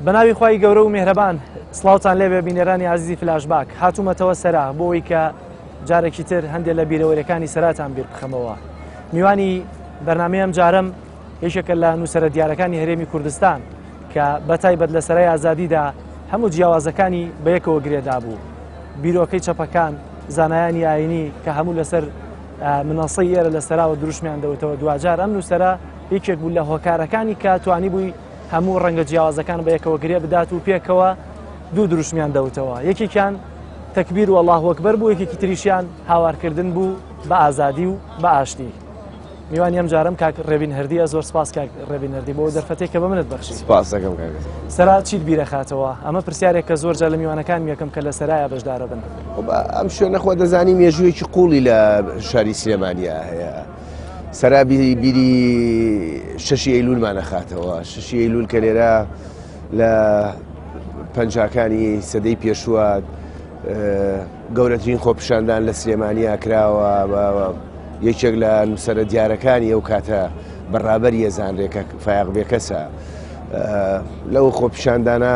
بەناوی خوای گەورە و میهرەبان سڵاوتان لێبێ بینێرانی عزیزی فلاشباک هاتوومەتەوە سەرا بۆ ئەوەی کە جارێکی تر هەندێک لە بیرەوەریەکانی سەراتان بیر بخەمەوە. میوانی بەرنامەیەم جارم یەکێکە لە نووسەرە دیارەکانی هەرێمی کوردستان کە بەتایبەت لە سەرای ئازادیدا هەموو جیاوازەکانی بەیەکەوە گرێدا بوو. بیرۆکەی چەپەکان، زانایانی ئاینی کە هەموو لەسەر منەسەی ئێرە لە سەراوە دروشمیان دەوتەوە. دوجار ئەم نووسەرە یەکێک بوو لە هۆکارەکانی کە توانی بووی هەموو ڕەنگە جیاوازەکان بەیەکەوە گرێ بدات و پێکەوە دوو دروشمیان دەوتەوە. یەکێکیان تەکبیر و الله ئەکبەر بوو، یەکێکی تریشیان هاوارکردن بوو بە ئازادی و بە ئاشتی. میوانی ئەم جارم کاک ڕێبین هەردیە زۆر سپاس کاک ڕێبین هەردی بۆ دەرفەتێک کە بە منت بەخشی. سپاس دەکەم کاک. سەرا چیت بیرەخاتەوە؟ ئەمە پرسیارێک کە زۆر جار لە میوانەکان یەکەم کە لە سەرایە بەشدارە بن. ئەم شوێنە خۆ دەزانی مێژوویەکی قوڵی لە شاری سلێمانیا هەیە. سەرا بیری 6 ئەیلولمان نەخاتەوە. 6 ئەیلول کە لێرە لە پەنجاکانی سەدەی پێشووە گەورەترین خۆپیشاندان لە سلێمانیا کراوە. یەکێک لە نووسەرە دیارەکانی ئەو کاتە بەڕابەری ێزانرێکە فایقبێ کەسە. لەو خۆپیشاندانە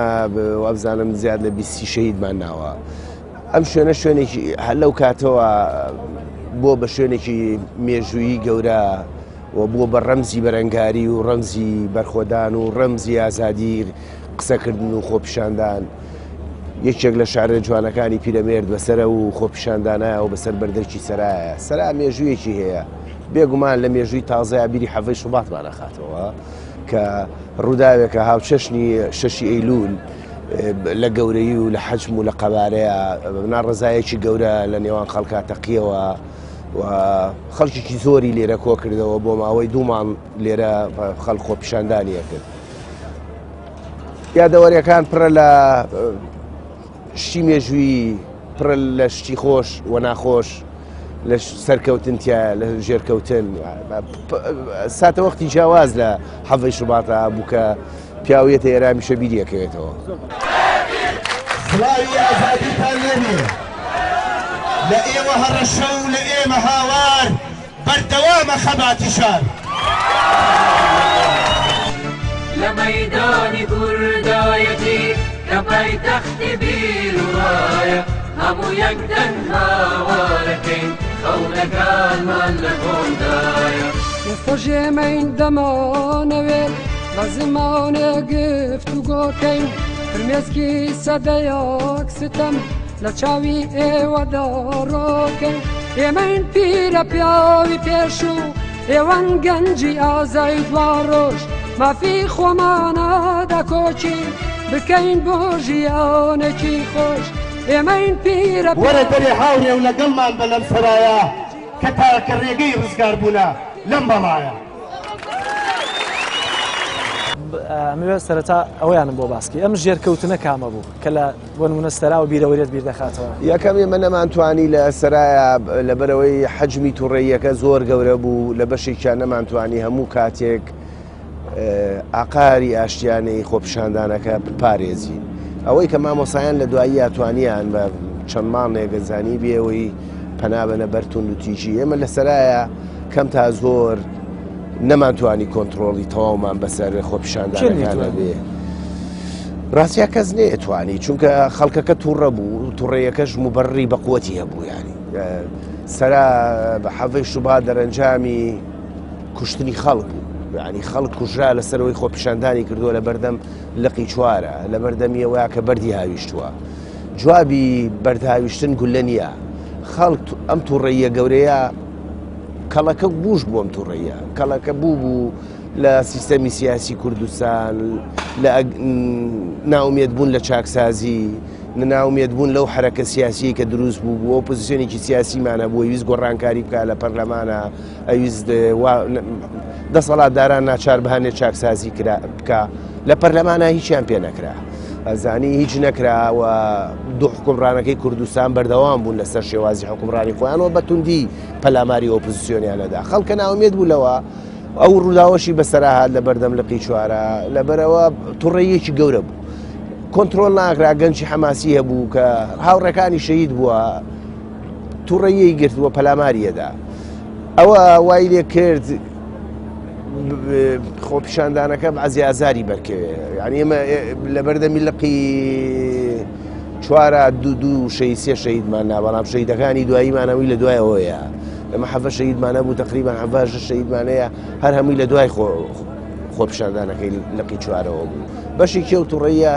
وابزانم زیاد لە 20 شەهیدمان ناوە. ئەم شوێنە شوێنێکی هەر لەو کاتەوە بۆ بە شوێنێکی مێژوویی گەورە و بووە بە ڕەمزی بەرەنگاری و ڕەمزی بەرخۆدان و ڕەمزی ئازادی قسەکردن و خۆپیشاندان. یەکێک لە شارە جوانەکانی پیرەمێرد بەسەرە و خۆپیشاندانایە و بەسەر بەردەرکی سەرایە. سەرا مێژوویەکی هەیە بێگومان لە مێژووی تازەیە بیری حەڤەی شوباتمان نەخاتەوە کە ڕووداوێکە هاوچەشنی 6 ئەیلول لە گەورەی و لە حەجم و لە قەبارەیە ناڕزایەکی گەورە لە نێوان خەڵکا تەقیەوە و خەڵکێکی زۆری لێرە کۆ کردەوە بۆ ماوەی دوومان لێرە خەڵک خۆپیشاندانیە کرد. یادەوەریەکان پڕە لە شتی مێژووی، پڕە لە شتی خۆش و ناخۆش، لە سەرکەوتنتیا لە ژێرکەوتن. ساتە وەختی جیاواز لە حەڤەی شوباتە بوو کە پیاوێتە ئێرامیشە بیریەکەوێتەوە. سڵاوی ئازادیتان لێبێ لە ئێوە هەڕەشە و لە ئێمە هاوار بەردەوامە خەباتی شار. لە مەیدانی بوردایەتی کە پایتەختی بیر و ڕایە هەموو یەکدەن هاوارەکەین خەونەکانمان لە کۆندایە. ئێستا ژێمەین دەمانەوێ بە زمانێ گفتوگۆکەین فرمێسکی سەدەیەک ستەم لە چاوی ئێوەدا ڕۆکەین. ئێمەین پیرە پیاوی پێشوو ئێوەن گەنجی ئازای دوا ڕۆژ مافی خۆمانە دەکۆچین بکەین بۆ ژیانێکی خۆش. ئێمەین پیرە وەرە دەرێ هاورێ و لەگەڵمان بە لەم سەرایە کە تاکە ڕێگەی ڕزگار بوونە لەم بەڵایە. ئەمەوێت سەرەتا ئەوەیانم بۆ باسکی ئەم ژێرکەوتنە کامە بوو کە لە بۆ نمونە سەرا و بیرەوەریەت بیر دەخاتەوە. یەکەم ئێمە نەمانتوانی لە سەرایە لەبەرەوەی حەجمی تووڕێیەکە زۆر گەورە بوو لە بەشێکیان نەمانتوانی هەموو کاتێک ئاقاری ئاشتیانەی خۆپیشاندانەکە بپارێزین. ئەوەی کە مامۆسایان لە دوایی یاتوانیان بە چەند ماڵێک زانی بێەوەی پەنابەنە بەرتون و تیژی. ئێمە لە سەرایە کەم تا زۆر نەمانتوانی کۆنتترۆڵی تەواومان بەسەر خۆپیشاندانەکانە بێ. ڕاستیا کەس نێتوانی چونکە خەڵکەکە تووڕە بوو تووڕێیەکەش موبەڕی بە قووەتی هەبوو. ینی سەرا بە حەڤەی شوبات دەرەنجامی کوشتنی خەڵک بوو. ینی خەڵک کوژرا لەسەرەوەی خۆپیشاندانی کردووە لە بەردەم لقی چوارە لە بەردەمیەوەیە کە بەردی هاویشتووە. جوابی بەردهاویشتن گولە نییە. خەڵک ئەم تووڕێیە گەورەیە کەڵەکە بوش بوو. ئەم تووڕێیە کەڵەکە بوو لە سیستەمی سیاسی کوردستان لە ناومێت بوون لە چاکسازی ناومێت بوون لەو حرەکە سیاسی کە دروست بوو بوو ئەو پۆزیسیۆنێکی سیاسیمانە بوو ئەویست گۆڕانکاری بکە لە پەرلەمانە ئەویست دەسەڵاتداران ناچار بهانێت چاکسازی بکە لە پەرلەمانە هیچیان پێ نەکرا. ئەزانی هیچ نەکراوە. دوو حکومڕانەکەی کوردستان بەردەوام بوون لەسەر شێوازی حکومڕانی خۆیانەوە بە توندی پەلاماری ئۆپۆزیسیۆنیانەدا. خەڵکە ناومێت بوو لەوە ئەو ڕووداوەشی بەسەرا هات لە بەردەم لقی چوارە لەبەرەوە تووڕێیەکی گەورە بوو. کۆنتترۆل ناکرا گەنجی حەماسی هەبوو کە هاوڕەکانی شەهید بووە تووڕێیەی گرتووە پەلاماریەدا. ئەوە وای لێ کرد خۆپیشاندانەکە بەعزی ئازاری بەرکەوێ یعنی ئێمە لە بەردەمی لقی چوارە دوو شەید سێ شەیدمان نا بەڵام شەیدەکانی دواییمانەوەی لە دوایەوەیە ئەمە حەڤە شەیدمانە بوو تقریبان حەڤە شەیدمانەیە هەر هەمووی لە دوای خۆپیشاندانەکەی لقی چوارەوە بوو بەشی کێوت و ڕێیە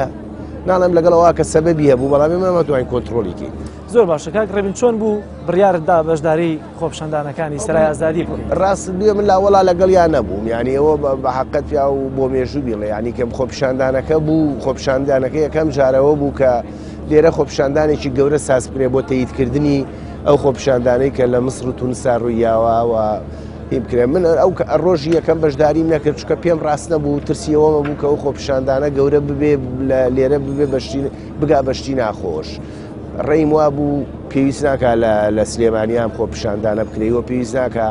ناڵێم لەگەڵەوە کە سەبەبی هەبوو بەڵام ئێمە نەمەتوانین کۆنتڕۆلیکەین. زۆر باشە کاک ڕێبین چۆن بوو بڕیارتدا بەشداری خۆپیشاندانەکانی سەرای ئازادی بوو؟ ڕاست دوێ من لاوەڵا لەگەڵیان نەبووم یعنی ئەوە بە حەقەت پیا و بۆ مێژوو بیڵێ ینی کەم خۆپیشاندانەکە بوو خۆپیشاندانەکە یەکەم جارەوە بوو کە لێرە خۆپیشاندانێکی گەورە سازبکرێ بۆ تەییدکردنی ئەو خۆپیشاندانەی کە لە مسر و تونسا ڕوویاوە هی بکرێ من ئەو ڕۆژی یەکەم بەشداریم نەکرد چکە پێم ڕاست نەبوو ترسیەوەمە بوو کە ئەو خۆپیشاندانە گەورە ببێ لێرە ببێ بگا بەشتی ناخۆش ڕێیم وا بوو پێویست ناکە لە سلێمانیان خۆپیشاندانە بکرێەوە پێویست ناکە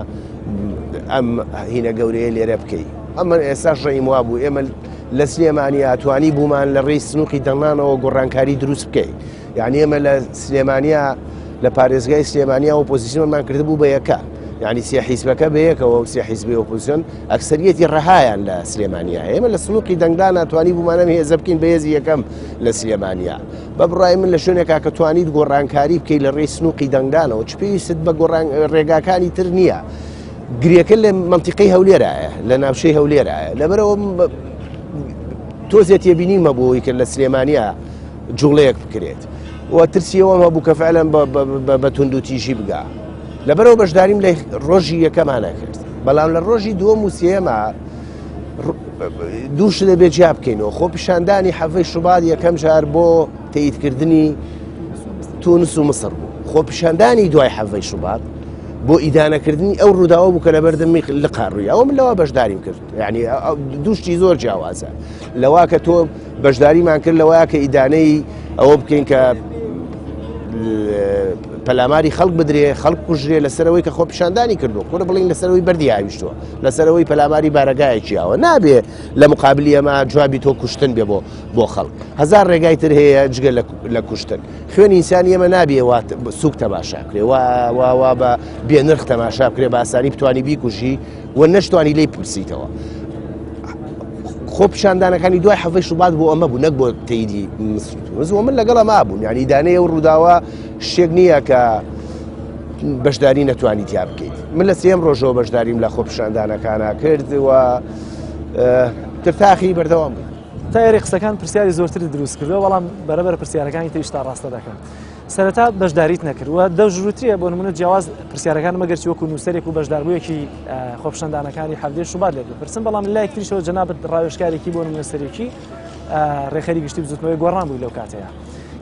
ئەم هینە گەورەیە لێرە بکەی ئەمە ئێستاش ڕێیم وا بوو ئێمە لە سلێمانیا توانی بوومان لە ڕێی سنووقی دەنگانەوە گۆڕانکاری دروست بکەین یعنی ئێمە لە سلێمانیا لە پارێزگای سلێمانیا ئۆپۆزیسیۆنمان کردبوو بە یەکە یعنی سێ حیزبەکە بەیەکەوە و سێ حیزبی ئۆپۆزیسیۆن ئەکسەریەتی ڕەهایان لە سلێمانیا ئێمە لە سنووقی دەنگدا ناتوانی بوومانەم هێزە بکەین بە هێزی یەکەم لە سلێمانیا بە بڕای من لە شوێنێکا کە توانیت گۆڕانکاری بکەی لە ڕێی سنووقی دەنگدانەوە چ پێویست بە ڕێگاکانی تر نییە گریەکە لە منتیقەی هەولێرایە لە ناوچەی هەولێرایە لەبەرەوە تۆزێت تێبینیمە بۆی کە لە سلێمانیا جوڵەیەک بکرێت و ترسیەوەم هەبوو کە فعلەن بە تونند و تیژی بگا لەبەرەوە بەشداریم لە ڕۆژی یەکەمانە کرد بەڵام لە ڕۆژی دووەم و سێەمە دووش دەبێت جیا بکەینەوە خۆپیشاندانی حەڤەی شوبات یەکەم جار بۆ تەییدکردنی تونس و مسر بوو خۆپیشاندانی دوای حەڤەی شوبات بۆ ئیدانەکردنی ئەو ڕووداوە بوو کە لە بەردەمی لقاڕووی ئەوە من لەوە بەشداریم کرد یعنی دووشتی زۆر جیاوازە لەوا کە تۆ بەشداریمان کرد لەوەیە کە ئیدانەی ئەوە بکەین کە پەلاماری خەڵک بدرێ خەڵک کوژرێ لەسەرەوەی کە خۆپیشاندانی کردو خۆرە بڵین لەسەرەوەی بەردی هاویشتووە لەسەرەوەی پەلاماری بارەگایەکییاوە نابێ لە مقابلی ئەمە جوابی تۆ کوشتن بێ بۆ خەڵک هزار ڕێگای تر هەیە جگە لە کوشتن خوێن ئینسانی ئەمە نابێ سوک تەماشا بکرێ وا بە بێنرخ تەماشا بکرێ بە ئاسانی بتوانی بیکوژی و نەشتوانی لێی پرسیتەوە خۆپیشاندانەکانی دوای حەڤەی شوبات بۆ ئەمە بوو نەک بۆ تەییدی مسر من لەگەڵ ئەما بووم یعنی دانەیە و ڕووداوە شتێک نییە کە بەشداری نەتوانی تیا بکەیت من لە سێم ڕۆژەوە بەشداریم لە خۆپیشاندانەکانە کرد و ترتاخی بەردەوام بوو تا یاری قسەکان پرسیاری زۆرتری دروست کردەوە بەڵام بەرەبەر پرسیارەکانی تریش تا ڕاستە دەکەم سەرەتا بەشداریت نەکرد و دەژووتریە بۆ نمونە جیاواز پرسیارەکان مەگەرچی وەکو نووسەرێک و بەشداربوویەکی خۆپیشاندانەکانی حەڤەی شوبات لێ پرسم بەڵام لای تریشەوە جەنابەت ڕاوێژکارێکی بۆ نمونە سەرێکی ڕێخەری گشتی بزوتنەوەی گۆڕان بووی لەو کاتەیە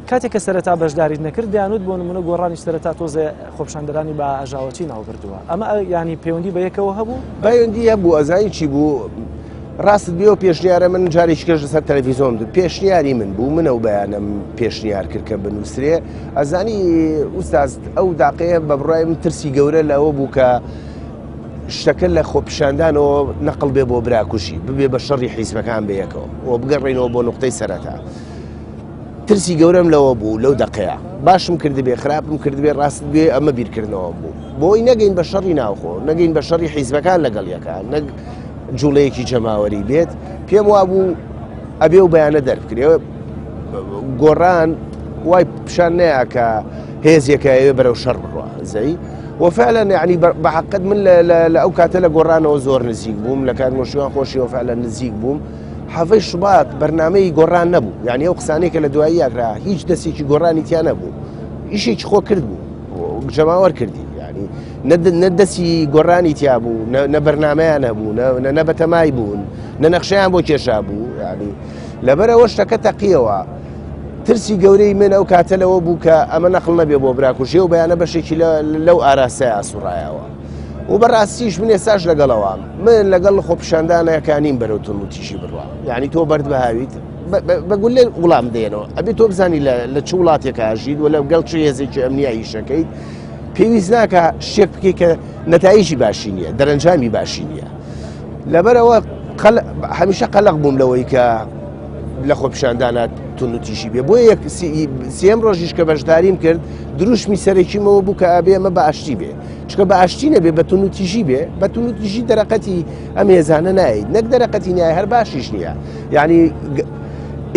کاتێک کە سەرەتا بەشداریت نەکرد دەیانوت بۆ نمونە گۆڕانی سەرەتا تۆزێ خۆپیشاندەرانی بە ئاژاوەچی ناوبردووە ئەمە ینی پەیوەندی بە یەکەوە هەبوو پەیوەندی هەبوو ئەزانی چی بوو ڕاست بێەوە پێشنیارە من جارێکی کەش لەسەر تەلەڤیزۆن پێشنیاری من بوو منە و بەیانم پێشنیار کرد کە بنووسرێ ئەزانی ئوستاز ئەو داقەیە بە بڕای من ترسی گەورە لەوە بوو کە شتەکە لە خۆپیشاندانەوە نەقڵ بێ بۆ براکوشی ببێ بە شەڕی حیزبەکان بەیەکەوە و بگەڕێنەوە بۆ نقطەی سەرەتا ترسی گەورەم لەوە بوو لەو دەقەیە باشم کردبێ خراپم کردبێ ڕاست بێ ئەمە بیرکردنەوە بوو بۆی نەگەین بە شەڕی ناوخۆ نەگەین بە شەڕی حیزبەکان لەگەڵ یەکان جوڵەیەکی جەماوەری بێت پێم وابوو ئەبێ و بەیانە دەربکرێەوە گۆڕان وای پیشان نەیە کە هێزیەکە ئەوێ بەرەو شەڕ بڕوە زەی وفعلا یعنی بەحقت من لە ئەو کاتە لە گۆڕانەوە زۆر نزیک بووم لە کارمۆشیوان خۆشیەوە فعلا نزیک بووم حەڤەی شوبات بەرنامەی گۆڕان نەبوو یعنی ئەو قسانەی کە لە دوایی یاکرا هیچ دەستێکی گۆڕانی تیا نەبوو ئیشێکی خۆ کرد بوو جەماوەر کردی نە دەستی گۆڕانی تیا بوو نە بەرنامەیان هەبوو نە بەتەمای بوون نە نەخشەیان بۆ کێشا بوو ینی لەبەرەوە شتەکە تەقیەوە ترسی گەورەی من ئەو کاتەلەوە بوو کە ئەمە نەقڵ نەبێ بۆ براکوژێ و بەیانە بەشێکی لەو ئاراستەیە ئاسوڕایەوە و بەڕاستیش من ئێستاش لەگەڵەوە من لەگەڵ خۆپیشاندانەکانیم بەرەو تون و تیژی بڕوە یعنی تۆ بەرد بەهاویت بەگول لێ وڵام دێنەوە ئەبێ تۆ بزانی لە چ وڵاتێکە ئاژید و لەگەڵ چ هێزێکی ئەمنیایی شەکەیت پێویست ناکە شتێک بکەی کە نەتایجی باشی نییە دەرەنجامی باشی نییە لەبەرەوە هەمیشە قەلق بووم لەوەی کە لە خۆپیشاندانە تونوتیشی بێ بۆ سێم ڕۆژیش کە بەشداریم کرد دروشمی سەرەکیمەوە بوو کە ئابێ ئەمە بە ئاشتی بێ چکە بە ئاشتی نەبێ بە تونوتیژی بێ بە تونوتیژی دەرەقەتی ئەم هێزانە نایت نەک دەرەقەتی نیایە هەر باشیش نییە یعنی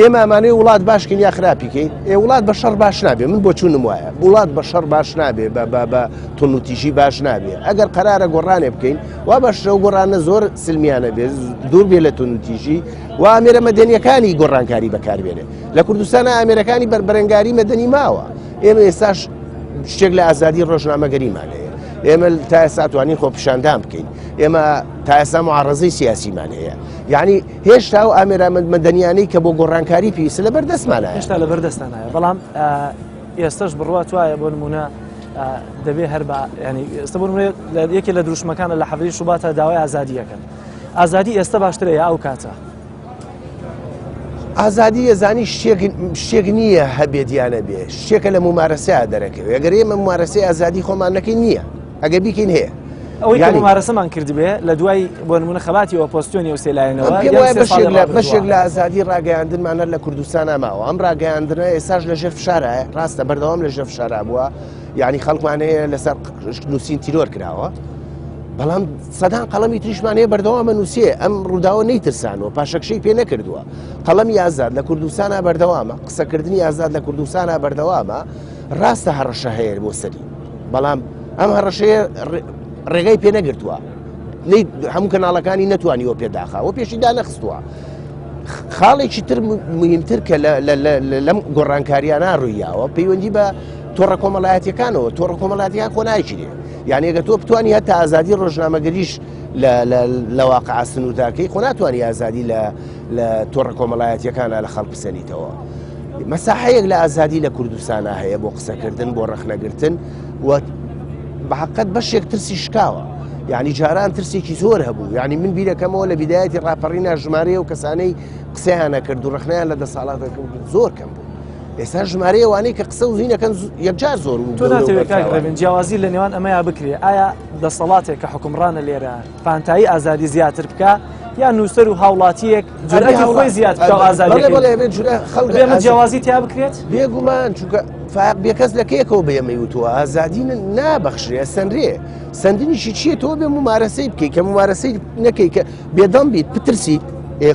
ئێمە ئەمانەی وڵات باشکەین یا خراپیکەین وڵات بە شەڕ باش نابێ من بۆ چوونم وایە وڵات بە شەڕ باش نابێ بە تونوتیژی باش نابێ ئەگەر قەرارە گۆڕانێ بکەین وا بەشە و گۆڕانە زۆر سلمیانە بێ دوور بێ لە تونوتیژی و ئامێرە مەدەنیەکانی گۆڕانکاری بەکاربێنێ لە کوردستانە ئامێرەکانی بەربەرەنگاری مەدەنی ماوە ئێمە ئێستاش شتێک لە ئازادی ڕۆژنامەگەریمان هەیە ئێمە تا ئێستا توانین خۆپیشاندان بکەین ئێمە تا ئێستا معارەزەی سیاسیمان هەیە یعنی هێشتا و ئامێرە مەدەنیانەی کە بۆ گۆڕانکاری پێویستە لە بەردەستمانە هێشتا لە بەردەستانایە بەڵام ئێستش بڕوات وایە بۆ نمونە دەبێ هەر ینی ئێستا بۆ نمونە یەکێک لە دروشمەکانە لە حەڤری شوباتە داوای ئازادیەکەن ئازادی ئێستا باشترە یا ئەو کاتە ئازادی ێزانی شتێک نییە هەبێتیانە بێ شتێکە لە ممارەسەیە دەرەکەوێت ئەگەر ئێمە ممارەسەی ئازادی خۆمانەکەی نییە ئەگە بیکەین هەیە ئەوەی کە ممارەسەمان کردبێ لە دوای بۆ نمونە خەڵاتی ئۆپۆزیسیۆنی و سێلایەنەوە بەشێک لە ئازادی ڕاگەیاندنمانە لە کوردستان ماوە ئەم ڕاگەیاندنە ئێستاش لەژێر فشارایە ڕاستە بەردەوام لەژێر فشارا بووە یعنی خەڵکمانەیە لەسەر نووسین تیرۆر کراوە بەڵام سەدان قەڵەمی تریشمانەیە بەردەوامە نووسێ ئەم ڕووداوە نەیترسانەوە پاشەکشەی پێ نەکردووە قەڵەمی ئازاد لە کوردستانە بەردەوامە قسەکردنی ئازاد لە کوردستانە بەردەوامە ڕاستە هەڕەشە هەیە بۆ سەری بەڵام ئەم هەڕەشەیە ڕێگای پێ نەگرتووە هەموو کەناڵەکانی نەتوانیەوە پێداخەوە پێشی دانەخستووە خاڵێکی تر مهمتر کە لەم گۆڕانکاریانە ڕوویاوە پەیوەندی بە تۆڕە کۆمەڵایەتیەکانەوە تۆڕە کۆمەڵایەتیان خۆ نایگیرێ یعنی ئەگە تۆ بتوانی هەتا ئازادی ڕۆژنامەگەریش لە واقع سنوورتاکەی خۆ ناتوانانی ئازادی لە تۆڕە کۆمەڵایەتیەکانە لە خەڵک بسەنیتەوە مەساحەیەک لە ئازادی لە کوردستانە هەیە بۆ قسەکردن بۆ ڕەخنەگرتن و بەحقیقەت بەشێک ترسی شکاوە یعنی جاران ترسێکی زۆر هەبوو یعنی من بیرەکەمەوە لە بیدایەتی ڕاپەڕینە ژمارەیە و کەسانەی قسەیانە کرد و ڕخنیان لە دەساڵاتەکە زۆر کەم بوو ئێستا ژمارەیە وانەی کە قسە و زیینەکەن یەکجار زۆر تۆ ناتەوێت کاکڕێبن جیاوازی لە نێوان ئەمەیا بکرێ ئایا دەسەڵاتێک کە حکومڕانە لێرە پانتایی ئازادی زیاتر بکە یا نووسەر و هاوڵاتیەک جورەتی خۆی زیات بکە ئازادی بێمە جیاوازی تیا بکرێت بێگومان چونکە بێکەس لە کێکەوە بێمەی وتووە ئازادی نابەخشرێ سندرێ سندنیشی چیە تۆ بێ ممارەسەی بکەیت کە ممارەسەی نەکەی کە بێدەم بیت بترسیت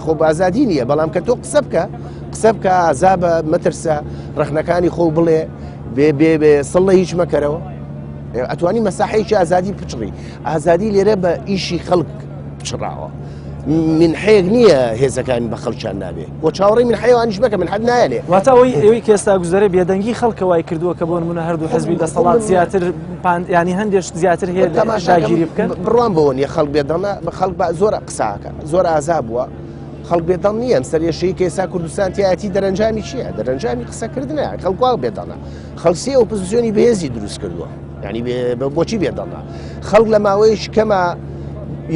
خۆ ئازادی نییە بەڵام کە تۆ قسە بکە ئازابە مەترسە ڕخنەکانی خۆ بڵێ بێ سڵە هیچ مەکەرەوە ئەتوانی مەساحەیەکی ئازادی پچڕی ئازادی لێرە بە ئیشی خەڵک پچڕاوە من حەیەک نییە هێزەکانی بە خەڵکیان نابێ بۆ چاوەڕێی من حەیوانیش بکە من حەد نایەنێ واتە ئەوەی کێستا گوزەرە بێدەنگی خەڵکەوای کردووە کە بۆ نمونە هەردوو حزبی دەسەڵات زیاتر ینی هەندێک زیاتر هەیە داگیری بکەن بڕوان بەوە نیە خەڵک بێدەڵە بە خەڵک زۆر قساکە زۆر ئازا بووە خەڵک بێدەڵ نییە ئەم سەرێشەی کە ئێستا کوردستان تایەتی دەرەنجامی چییە دەرەنجامی قسەکردنە خەڵکوا بێدەڵە خەڵسی ئۆپۆزیسیۆنی بەهێزی دروست کردووە ینی بۆچی بێدەڵە خەڵک لە ماوەیەش کەمە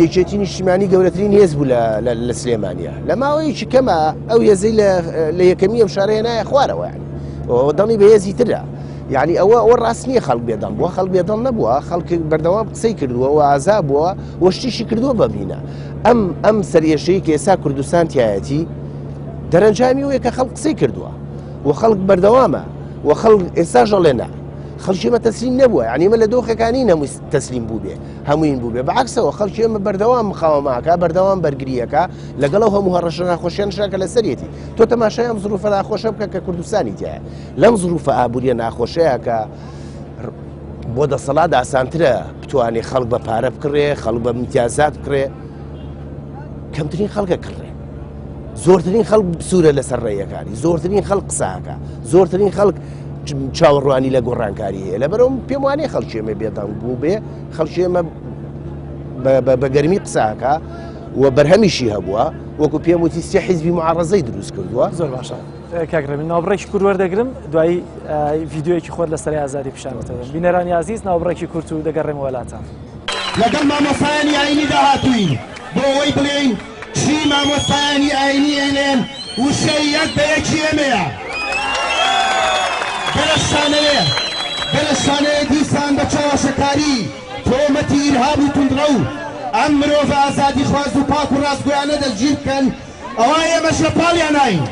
یەکێتی نیشتیمانی گەورەترین هێز بوو لە سلێمانیا لە ماوەیەکی کەمە ئەو هێزەی لە یەکەمی ئەم شارەیە نایە خوارەوە ینی دڵی بەهێزی ترە یعنی ئەوە ڕاست نییە خەڵک بێدەڵ بووە خەڵک بێدەڵ نەبووە خەڵک بەردەوام قسەی کردووە و ئازا بووە وەشتیشی کردووە ببینە ئەم سەرێشەی کە ئێستا کوردستان تایەتی دەرەنجامی وەیە کە خەڵک قسەی کردووە و خەڵک بەردەوامە و خەڵک ئێستا ژەڵێنا خەڵکیمە تەسلیم نەبووە ینی ئمە لە دۆخەکانی نەمووی تەسلیم بوو بێ هەمووین بوو بێ بەعکسەوە خەڵکی ئێمە بەردەوام مخاوەماکە بەردەوام بەرگریەکە لەگەڵەوە هەموو هەڕەشە ناخۆشیان شاکە لە سەرەتی تۆ تەماشای ئەم زروفە ناخۆشە بکە کە کوردستانی تایە لەم زروفە ئابووریە ناخۆشەیە کە بۆ دەسەڵات ئاسانترە بتوانێت خەڵک بە پارە بکڕێ خەڵک بە امتیازات بکڕێ کەمترین خەڵکە کڕێ زۆرترین خەڵک سوورە لەسەر ڕێیەکانی زۆرترین خەڵک قساکە زۆرترین خەڵک چاوەڕوانی لە گۆڕانکاری هەیە لەبەرەوە پێم وانەیە خەڵکیێمە بێدەنگ بوو بێ خەڵکیێمە بە گەرمی قساکە و بەرهەمیشی هەبووە وەکو پێم وتی سێ حیزبی معارەزەی دروست کردووە زۆر باشە کاکڕێبن ناوبڕێکی کورد وەردەگرم دوایی ڤیددیۆیەکی خۆر لەسەری ئازادی پیشانەتەوە بینەرانی عزیز ناوبڕێکی کورت و دەگەڕێمە وڵاتان لەگەڵ مامۆستایانی ئاینی داهاتووین بۆ ئەوەی بڵێین چی مامۆستایانی ئاینی ئێنێن وشەی یەک بە یەکی ئێمەیە بەلەشانەیە دیسان بە چاوەشەکاری تۆمەتی ئیرهاب و توندڕە و ئەم مرۆڤ ئازادی خواز و پاک و ڕاستگۆیانە دەستگیر بکەن ئەوە ئێمەش لە پاڵیان ناین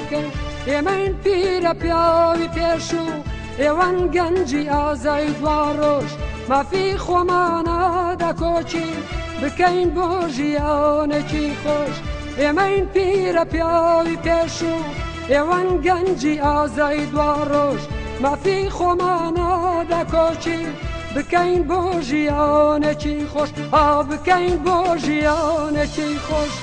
بکەین ئێمەین پیرە پیاوی پێش و ئێوەن گەنجی ئازای دوا ڕۆژ مافی خۆمانە دەکۆچین بکەین بۆ ژیانێکی خۆش ئێمەین پیرە پیاوی پێش و ئێوەن گەنجی ئازای دوا ڕۆژ مافی خۆمانە دەکۆچین بکەین بۆ ژیانێکی خۆش بکەین بۆ ژیانێکی خۆش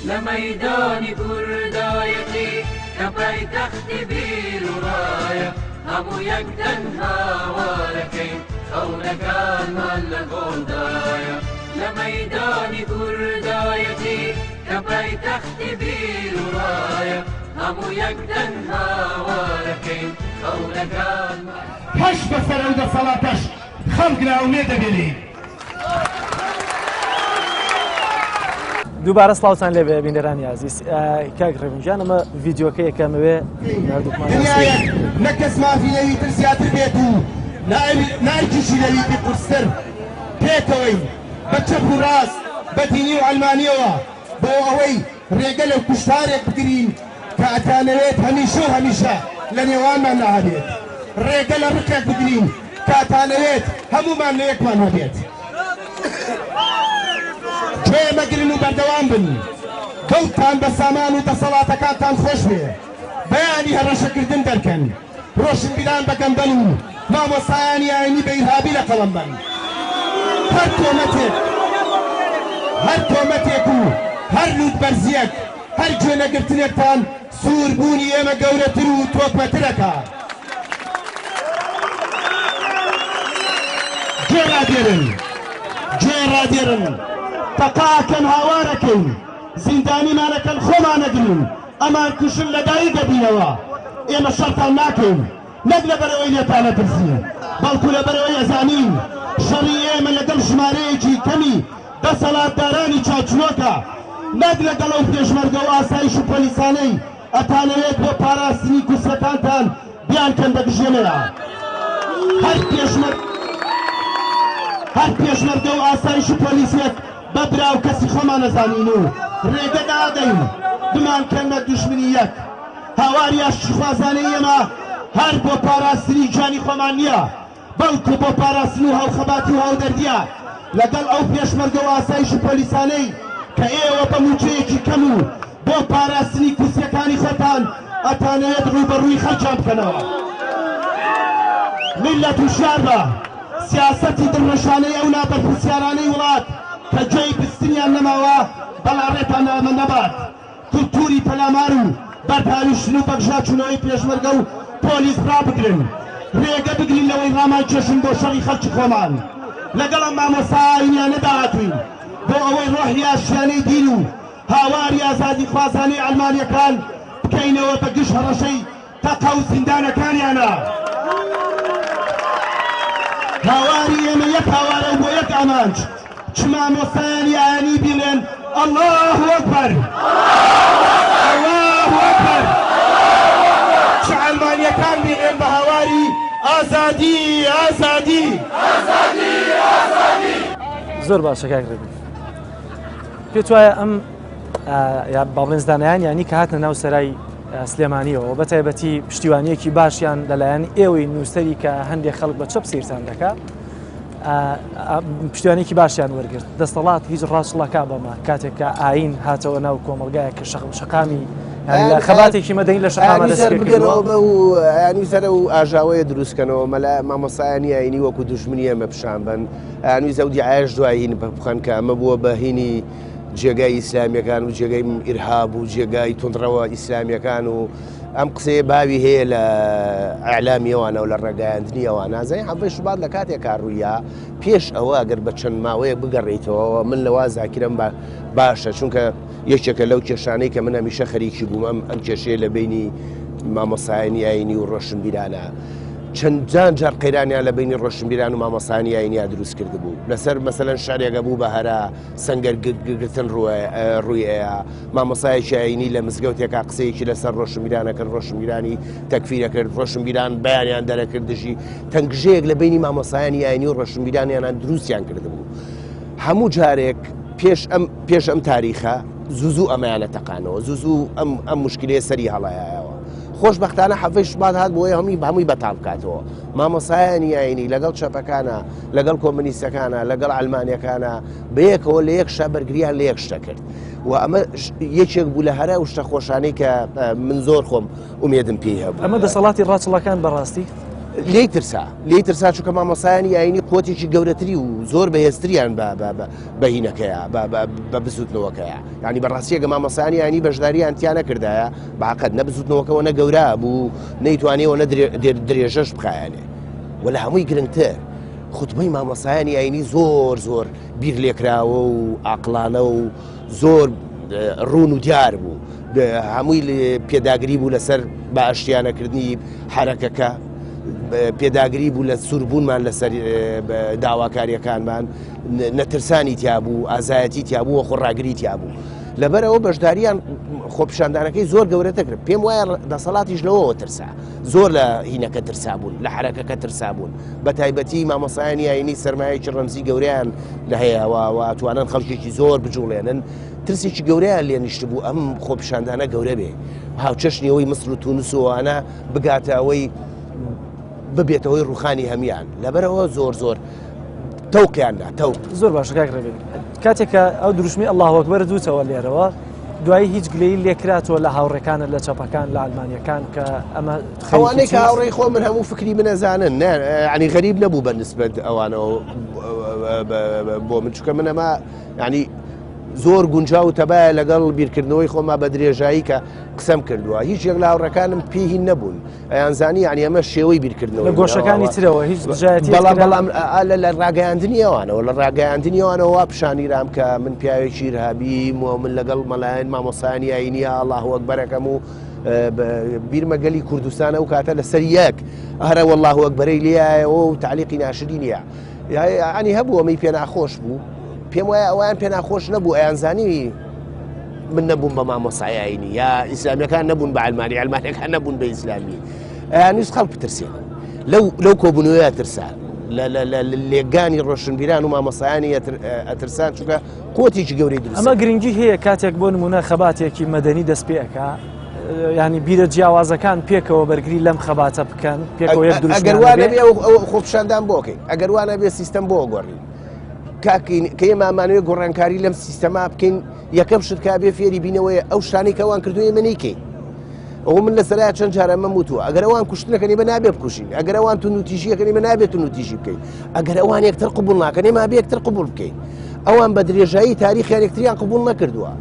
لە مەیدانی کوردایەتی کە پایتەختی بیر و ڕایە هەموو یەک تەنها وارەکەین خەونەکانمان لە گۆڵدایە لە مەیدانی کوردایەتی کە پایتەختی بیر و ڕایە هەموو یەک تەنها وارەکەین خەونەکانمان پەش بەسەر ئەو دەسەڵاتەش خەڵک ناومێ دەبێنین. دووبارە سڵاوتان لێبێ بینەرانی عزیز کاک ڕێبنجان ئەمە ڤیدیۆکە یەکەمەوێ دنیایەک نە کەس مافی لەوی تر زیاتر بێت و نایکیشی لەوی پێ قورستر پێکەوەی بە چەپ و ڕاست بە دینی و ئەلمانیەوە بۆ ئەوەی ڕێگە لەو کوشتارێک بگرین کە ئەتانەوێت هەمیشە و هەمیشە لە نێوانمان نەهابێت ڕێگە لە ڕقێک بگرین کە ئەتانەوێت هەمومان لە یەکمان هەبێت گوێ مەگرن و بەردەوام بن دڵتان بە سامان و دەسەڵاتەکانتان خۆش بێ بەیانی هەڕەشەکردن دەرکەن ڕۆشنبیران بەگەندەن و مامۆستایانی ئاینی بە ئیرهابی لە قەڵەم بن هەر تۆمەتێک و هەر لوت بەرزیەک هەر گوێ نەگرتنێکتان سووربوونی ئێمە گەورەتر و تۆکمەترەکە گوێ ڕادێرن تەقاکەن هاوارەکەین زیندانیمانەکەن خۆمانەگرن ئەمان کوشن لەدایی دەبینەوە ئێمە شەرتان ناکەین نەک لەبەرەوەی لێتان نەترسین بەڵکو لەبەرەوەی ئەزانین شەڕی ئێمە لەگەڵ ژمارەیەکی کەمی دەسەڵاتدارانی چاچووەکە نەک لەگەڵ ئەو پێشمەرگە و ئاسایش و پۆلیسانەی ئەتانەوێت بۆ پاراستنی کوسەکانتان بیانکەن بەگژێنەوە هەر پێشمەرگە و ئاسایش و پۆلیسێک بە براو کەسی خۆمان نەزانین و ڕێگە دادەین بمانکەن بە دوژمنی یەک هاواری ئاشتیخوازانەی ئێمە هەر بۆ پاراستنی جانی خۆمان نییە بەڵکو بۆ پاراستن و هەڵخەباتی و هاودەردیە لەگەڵ ئەو پێشمەرگە و ئاسایش و پۆلیسانەی کە ئێوە بە موچەیەکی کەم و بۆ پاراستنی کوسیەکانی خۆتان ئەتانەوێت ڕوبەڕووی خەلکان بکەنەوە میلەت و شار بە سیاسەتی دڵنەشانەی ئەو نابەرپرسیارانەی وڵات کە جێی پستنیان نەماوە بەڵاڕێتان نەبات کولتوری پەلامار و بەرپاویشتن و بەگژاچوونەوەی پێشمەرگە و پۆلیس ڕابگرن ڕێگە بگرین لەوەی ڕامان کێشن بۆ شەڕی خەڵکی خۆمان لەگەڵ ئەم مامۆستایانیانە داهاتوین بۆ ئەوەی ڕۆحی ئاشتیانەی دین و هاواری ئازادی خوازانەی ئەلمانیەکان بکەینەوە بە گشت هەڕەشەی تەقە و زیندانەکانیانە هاواری ئێمە یەک هاوارە و بۆ یەک ئامانج چ مامۆستایانی ئاینی بڵێن الله ئەکبەر الله ئەکبەر چ ئەلمانیەکان بڵێن بە هاواری ئازادی ئازادی زۆر باشە کاک ڕێبن پێت وایە ئەم باڵێنزدانیان یانی کە هاتنە ناو سەرای سلێمانیەوە بە تایبەتی پشتیوانیەکی باشیان لەلایەن ئێوەی نووسەری کە هەندێک خەڵک بە چەپ سیرتان دەکات پشتیوانێکی باشیان وەرگرت دەستەڵات هیچ ڕاستڵەکە بەمە کاتێک کە ئاین هاتەوە ناو کۆمەلگایە کە شەقامی خەباتێکی مەدەنی لە شەقامە دەستکردەوە بە و ینی سەرە و ئاژاوەیە دروستکەنەوە مەلا مامۆسایانی ئاینی وەکو دوژمنی ئەمە پیشان بن ئەنوی زەودی ئایش دوایین بخەن کە ئەمە بووە بە هینی جێگای ئیسلامیەکان و جێگەی ئیرهاب و جێگای تونندڕەوە ئیسلامیەکان و ئەم قسەیە باوی هەیە لە ئەعلامیەوانە و لە ڕێگەیاندنیەوە نازای حەبەش بعد لە کاتێکا ڕوویە پێش ئەوە ئەگەر بە چەند ماوەیە بگەڕێیتەوە من لەوا زاکرم باشە چونکە یەکێکە لەو کێشانەی کە من هەمیشە خەریکی بووم ئەم کێشەیە لە بینی مامۆسایانی ئاینی و ڕۆشنبیرانە چەندجان جار قەیرانیان لە بینی ڕۆشنبیران و مامۆسایانی ئاینیا دروست کرد بوو لەسەر مەسەلەن شارێکە بوو بە هەرا سەنگەرگرتن ڕوویەیە مامۆسایەکی ئاینی لە مزگەوتێکا قسەیەکی لەسەر ڕۆشنبیرانەکرد ڕۆشنبیرانی تەکفیرەکرد ڕۆشنبیران بەیانیان دەرەکردشی تەنگژەیەک لە بینی مامۆسایانی ئاینی و ڕۆشنبیرانیان دروستیان کرد بوو هەموو جارێک پێش ئەم تاریخە زوو ئەمەیانە تەقانەوە زوو ئەم مشکلەیە سەری هەڵایەوە خۆشبەختانە حەفەی شوبات هات بۆی هەمووی بەتاڵ بکاتەوە. مامۆسایانی ئاینی لەگەڵ چەپەکانە لەگەڵ کۆمونیستەکانە لەگەڵ ئەلمانیەکانە بەیەکەوە لە یەک شە بەرگریان لە یەک شتە کرد و ئەمە یەکێک بوو لە هەرە و شتە خۆشانەی کە من زۆر خۆم ئومێدم پێی هەبوو. ئەمە دەسەڵاتی ڕاچڵەکان بەڕاستی لی ترسا چونکە مامۆسایانی ئاینی قوتێکی گەورەتری و زۆر بەهێزتریان بەهینەکەیە بە بزوتنەوەکەیە، ینی بەڕاستیەکە مامۆسایانی ئاینی بەشداریان تیانە کردایە باقەت نەبزوتنەوەکەەوە نە گەورە بوو نەیتوانێەوە نە درێژەش بخایانێ و لە هەمووی گرنگتر خوتبەی مامۆسایانی ئاینی زۆر بیر لێکراوە و ئاقلانە و زۆر ڕوون و دیار بوو، هەمووی پێداگری بوو لەسەر باشتیانەکردنی حرەکەکە، پێداگری بوو لە سووربوونمان لەسەر داواکاریەکانمان، نەترسانی تیابوو، ئازایەتی تیابوو و خۆڕاگری تیابوو. لەبەرەوە بەشداریان خۆپیشاندانەکەی زۆر گەورەتە کرد. پێم وایە دەسەڵاتیش لەوەوە ترسا، زۆر لە هینەکە ترسا بوون، لە حرەکەکە ترسا بوون، بە تایبەتی مامۆسایانی ئاینی سەرمایەکی ڕەمزی گەوریان لە هەیەەوە و توانن خەڵکێکی زۆر بجوڵێنن، ترسێکی گەوریان لێ نیشت بوو ئەم خۆپیشاندانە گەورە بێ، هاوچەشنیەوەی مسر و تونس و ئەوانە بگاتەوەی ببێتەوەی ڕوخانی هەمیان. لەبەرەوە زۆر تەوقیاندا تەوق زۆر باشە کاکڕێبێت. کاتێککە ئەو دروشمی ئەڵڵاه ئەکبەر دووتەوە لێرەوە دوایی هیچ گلەی لێکراتەوە لە هاوڕێکانت لە چەپەکان لە ئەلمانیەکان کە ئەمە ئەوانەی کە هاوڕێی خۆ من هەموو فکری منەزانن ینی غەریب نەبوو بە نسبەت ئەوانەوە بۆ من چکە من ئەمە ینی زۆر گونجاو و تەبایە لەگەڵ بیرکردنەوەی خۆما بە درێژایی کە قسەم کردووە، هیچ یەک لە هاوڕەکانم پێهین نەبوون، ئەیانزانی ینی ئەمە شێوەی بیرکردنەوە لە گۆشەکانی ترەوە هیچ بەڵام لە ڕاگەیاندنی ئەوانەوە لە ڕاگەیاندنی ئەوانەوە پیشانیرام کە من پیاوێکی ئیرهابیم و من لەگەڵ مەلایەن مامۆسایانی ئاینیە ئەڵڵاه ئەکبەرەکەم و بیرمەگەلی کوردستانە و کاتە لەسەر یەک هەرە وەڵڵاه ئەکبەرەی لێایەوە و تعلیقی ناشری نییە، ینی هەبوو ئەمەی پێ ناخۆش بوو. پێم وایە ئەویان پێ ناخۆش نەبوو، ئەیانزانی من نەبوون بە مامۆسای ئاینی یا ئیسلامیەکان نەبوون بە ئەلمانیەکان نەبوون بە ئیسلامی، ئەیانویست خەڵک بترسێن لەو کۆبوونەوەیە ترسان لە لێگانی ڕۆشنبیران و مامۆسایانی ئەترسان چونکە قوتێکی گەورەی دروست. ئەمە گرنگی هەیە کاتێک بۆ نمونە خەباتێکی مەدەنی دەست پێەکە، ینی بیرە جیاوازەکان پێکەوە بەرگری لەم خەباتە بکەن پێکەوە یەک دروست. ئەگەر وانە بێ ئەو خۆپیشاندان بۆکەی، ئەگەر وانە بێ سیستەم بۆ گۆڕی کە ئێمامانوێت گۆڕانکاری لەم سیستەما بکەین، یەکەم شتکا بێ فێری بینەوەی ئەو شتانەی کەوان کردووە ئێمە نیکەین. ئەو من لەسەرای چەند جارە مەم وتووە ئەگەر ئەوان کوشتنەکەنی بە نابێ بکوشین، ئەگەر ئەوان تونوتیژیەکەنی بە نابێت تونوتیژی بکەین، ئەگەر ئەوان یەکتر قبول ناکەن ئێمە بێ یەکتر قبول بکەین. ئەوان بە درێژایی تاریخیان یەکتریان قبول نەکردووە،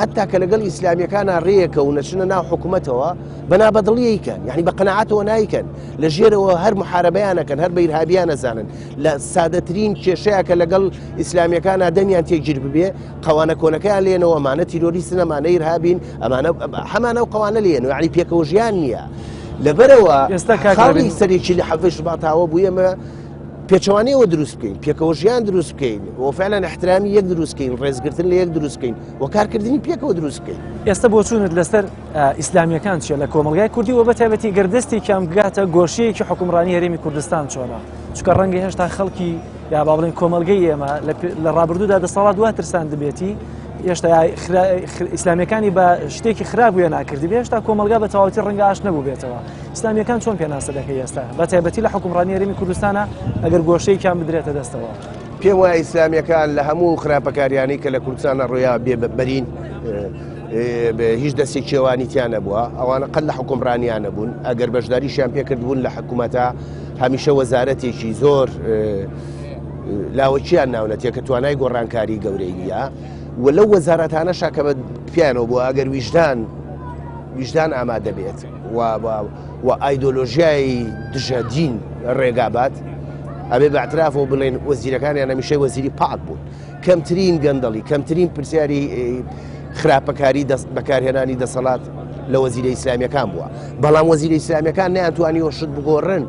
حتا کە لەگەڵ ئیسلامیەکانە ڕێیەکە و نەچنە ناو حکوومەتەوە بەنابەدڵیەکەن، یعنی بە قەنەعەتەوە نایکەن، لە ژێرەوە هەر محارەبەیانەکەن، هەر بە ئیرهابیان نەزانن، لە سادەترین کێشەیە کە لەگەڵ ئیسلامیەکانە دەمیان تێگیر ببێ قەوانە کۆنەکەیان لێنەوە، ئەمانە تیرۆریستن، ئەمانە ئیرهابین، ئەمانە هەمانە و قەوانە لێنەوە، یعنی پێکەوە ژیان نییە. لەبەرەوە خاڵی سەرێکی لە حەفەی شوباتاوە بوو ئێمە پێچەوانەوە دروست بکەین، پێکەوە ژیان دروست بکەین، وفعلەن احترامی یەک دروست بکەین، ڕێزگرتن لە یەک دروست بکەین و کارکردنی پێکەوە دروست بکەین. ئێستا بۆ چوونت لەسەر ئیسلامیەکان چیە لە کۆمەلگای کوردی و بەتایبەتی گەردەستی کام بگاتە گۆشەیەکی حکومڕانی هەرێمی کوردستان چۆنە، چونکە ڕەنگە هێشتا خەڵکی یا با بڵێن کۆمەلگەی ئێمە لە ڕابردوودا دەسەڵات وا ترسان دەبێتی، هێشتا ئیسلامیەکانی بە شتێکی خراپ وێ ناکردی، هێشتا کۆمەلگا بە تەواوەتی ڕەنگە ئاش نەبوو بێتەوە. ئیسلامیەکان چۆن پێناسە دەکەی ئێستا بەتایبەتی لە حکومڕانی هەرێمی کوردستانە ئەگەر گۆشەیەکیان بدرێتە دەستەوە؟ پێم وایە ئیسلامیەکان لە هەموو خراپەکاریانی کە لە کوردستانە ڕۆیا بێبەرین هیچ دەستی کێوانیتیان نەبووە، ئەوانە قەت لە حکومڕانیان نەبوون، ئەگەر بەشداریشیان پێکردبوون لە حکوومەتە هەمیشە وەزارەتێکی زۆر لاوەچیان ناونەتێ کە توانای گۆڕانکاری گەورەیە و لەو وەزارەتانەشا کە بە پیانەوە بووە ئەگەر ویژدان ئامادە بێت و ئایدۆلۆژیای دژە دین ڕێگابات ئەبێ بەعترافەوە بڵێن وەزیرەکانیان هەمیشەی وەزیری پاک بوون، کەمترین گەندەڵی کەمترین پرسیاری خراپەکاری بەکارهێنانی دەسەڵات لە وەزیرە ئیسلامیەکان بووە، بەڵام وەزیرە ئیسلامیەکان نەیانتوانیوە شت بگۆڕن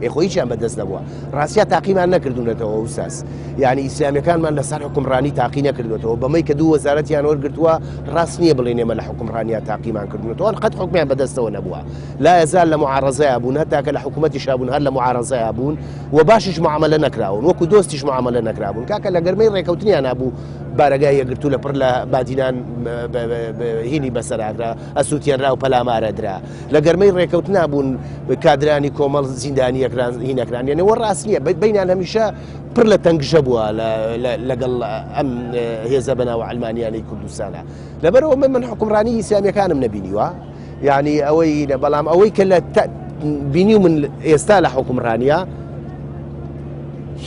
خۆییان بەدەست نەبووە ڕاستیا تاقیمان نەکردوونەتەوە وساس یعنی ئیسلامیەکانمان لەسەر حکومڕانی تاقی نەکردوێتەوە بەمەی کە دوو وەزارەتیان وەرگرتووە ڕاست نییە بڵێن ئێمە لە حکومڕانیا تاقیمان کردوێتەوە قەت حکمیان بەدەستەوە نەبووە لا یەزال لە معارەزەیە بوون هەتا کە لە حکوومەتیش بوون هەر لە معارەزەیە بوون و باشیش معاملە نەکراون وەکو دۆستیش معاملە نەکرابوون کاکە لە گەرمەی ڕێکەوتنیان نبوو بارەگای یەگرتو لە پڕ لە بادینان هینی بەسەراگرا ئەسووتێنرا و پەلامارەدرا لە گەرمەی ڕێکەوت نبوون کادرانی کۆمەڵ زیندانی هینەکران یانەوە ڕاست نییە بینان هەمیشە پڕ لە تەنگژە بووە لەگەڵ ئەم هێزە بەناو ئەلمانیانەی کوردستانە لەبەرەوە من حکومڕانی ئیسلامیەکانم نەبینیوە یعنی ئەوەی بەڵام ئەوەی کە لە بینی و من ئێستا لە حکومڕانیە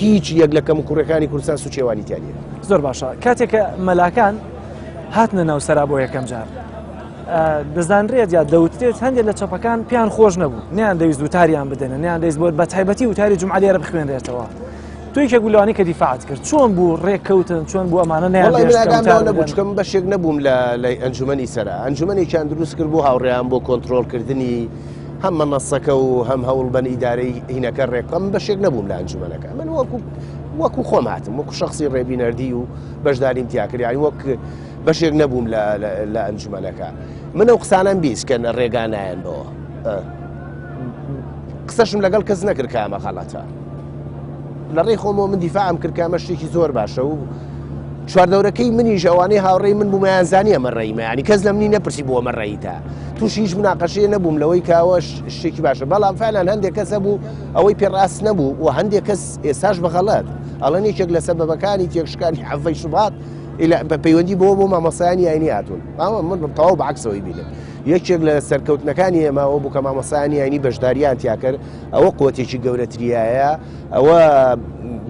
هیچ یەک لە کەم کوڕەکانی کوردستان سوچێوانی تیانە زۆر باشە کاتێککە مەلاکان هاتنە ناو سەرا بۆ یەکەم جار دەزانرێت یا دەوترێت هەندێک لە چەپەکان پیان خۆش نەبوو نیان دەویست وتاریان بدەنە نیان دەیست بۆ بە تایبەتی وتاری جومعە لێرە بخوێنرێتەوە توی کە گولوانی کە دیفاعت کرد چۆن بوو ڕێککەوتن چۆن بوو ئەمانە نەبوو چکەم بەشێک نەبووم لە ئەنجومەنی سەرا ئەنجومەنێکیان دروست کرد بۆ هاوڕێیان بۆ کۆنتترۆلکردنی هەم مەنەسەکە و هەم هەوڵ بەن ئیدارەی هینەکە ڕێکم بەشێک نەبووم لە ئەنجومەنەکە من وەکو خۆم هاتم وەکو شخصی ڕێبینەردی و بەشداریم تیاکردیانی وەک بەشێک نەبووم لە ئەنجومەنەکە من ئەو قسانم بیست کە ڕێگانایەن بەوە قسەشم لەگەڵ کەس نەکرد کە ئەمە خەڵەتە لە ڕێی خۆمەوە من دیفاعم کرد کە ئەمە شتێکی زۆر باشە و چواردەورەکەی منیش ئەوانەی هاوڕێی من بوومەیانزانی ئەمە ڕێیمە ینی کەس لە منی نەپرسی بۆ ئەمە ڕێیتە تووشی هیچ مناقەشەیە نەبووم لەوەی کاوە شتێکی باشە بەڵام فعلان هەندێک کەسە بوو ئەوەی پێڕاست نەبوو و هەندێک کەس ئێستاش بەغەڵەت ئەڵەن یەکێک لە سەبەبەکانی تێکشکانی حەڤەی شوبات بە پەیوەندی بۆ مامۆسایانی ئاینی هاتوون من تەواو بەعکسەوەی بینم یەکێک لە سەرکەوتنەکانی ئێمەوە بوو کە مامۆسایانی ئاینی بەشداریان تیا کرد ئەوە قوتێکی گەورەتریایە ئەوە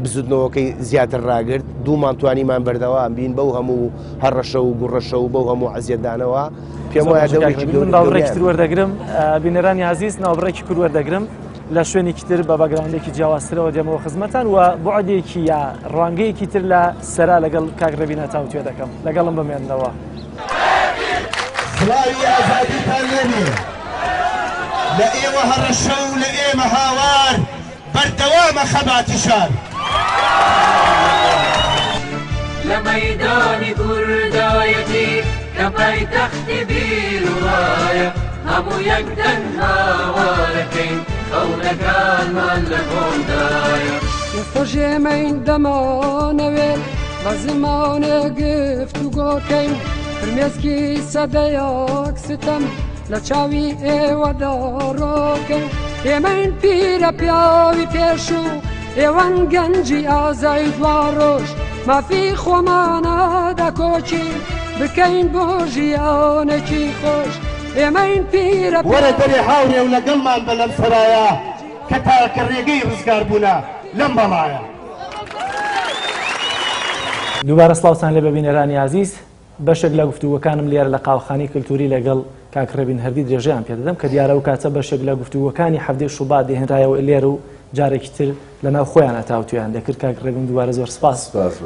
بزودنەوەکەی زیاتر ڕاگرت دوومان توانیمان بەردەوام بین بەو هەموو هەڕەشە و گوڕەشە و بەو هەموو عەزیەتدانەوە پێم وایە باوڕێکی وەردەگرم بینەرانی عەزیز ناوبڕێکی کورد وەردەگرم لە شوێنێکی تر بە باگراوندێکی جیاوازترەوە دێمەوە خزمەتان و بوعدێکی یا ڕوانگەیەکی تر لە سەرا لەگەڵ کاک ڕەبینە تاوتوێ دەکەم لەگەڵم بمێنەوە سڵاوی ئازادیتان لێنێ لە ئێوە هەڕەشە و لە ئێمە هاوار بەردەوامە خەباتی شار لە مەیدانی کوردایەتی کە پایتەختی بیر و ڕایە هەموو یەکدەن هاوارەکەین خەونەکانمان لە کۆندایە ئێستا ژێمەین دەمانەوێت بە زمانێ گفتوگۆکەین فرمێسکی سەدەیەک ستەم لە چاوی ئێوەدا ڕۆکەین ئێمەین پیرە پیاوی پێش و ئێوەن گەنجی ئازای دوا ڕۆژ مافی خۆمانە دەکۆچین بکەین بۆ ژیانێکی خۆش ئێمەین پیرە وەرە دەرێ هاورێ و لەگەڵمان بە لەم سەرایە کە تاکە ڕێگەی ڕزگار بوونە لەم بەڵایە دووبارە سڵاوتان لێ بە بینەرانی عەزیز بەشێک لە گفتوگۆکانم لێرە لە قاوەخانەی کلتوری لەگەڵ کاک ڕەبین هەردی درێژەیان پێ دەدەم کە دیارە و کاتە بەشێک لە گفتوگۆکانی هەفتەی شوبات دێهێنرایەوە لێرە و جارێکی تر لەناو خۆیان هەتاوتویان دەکرد کاک ڕەبین دووبارە زۆر سپاس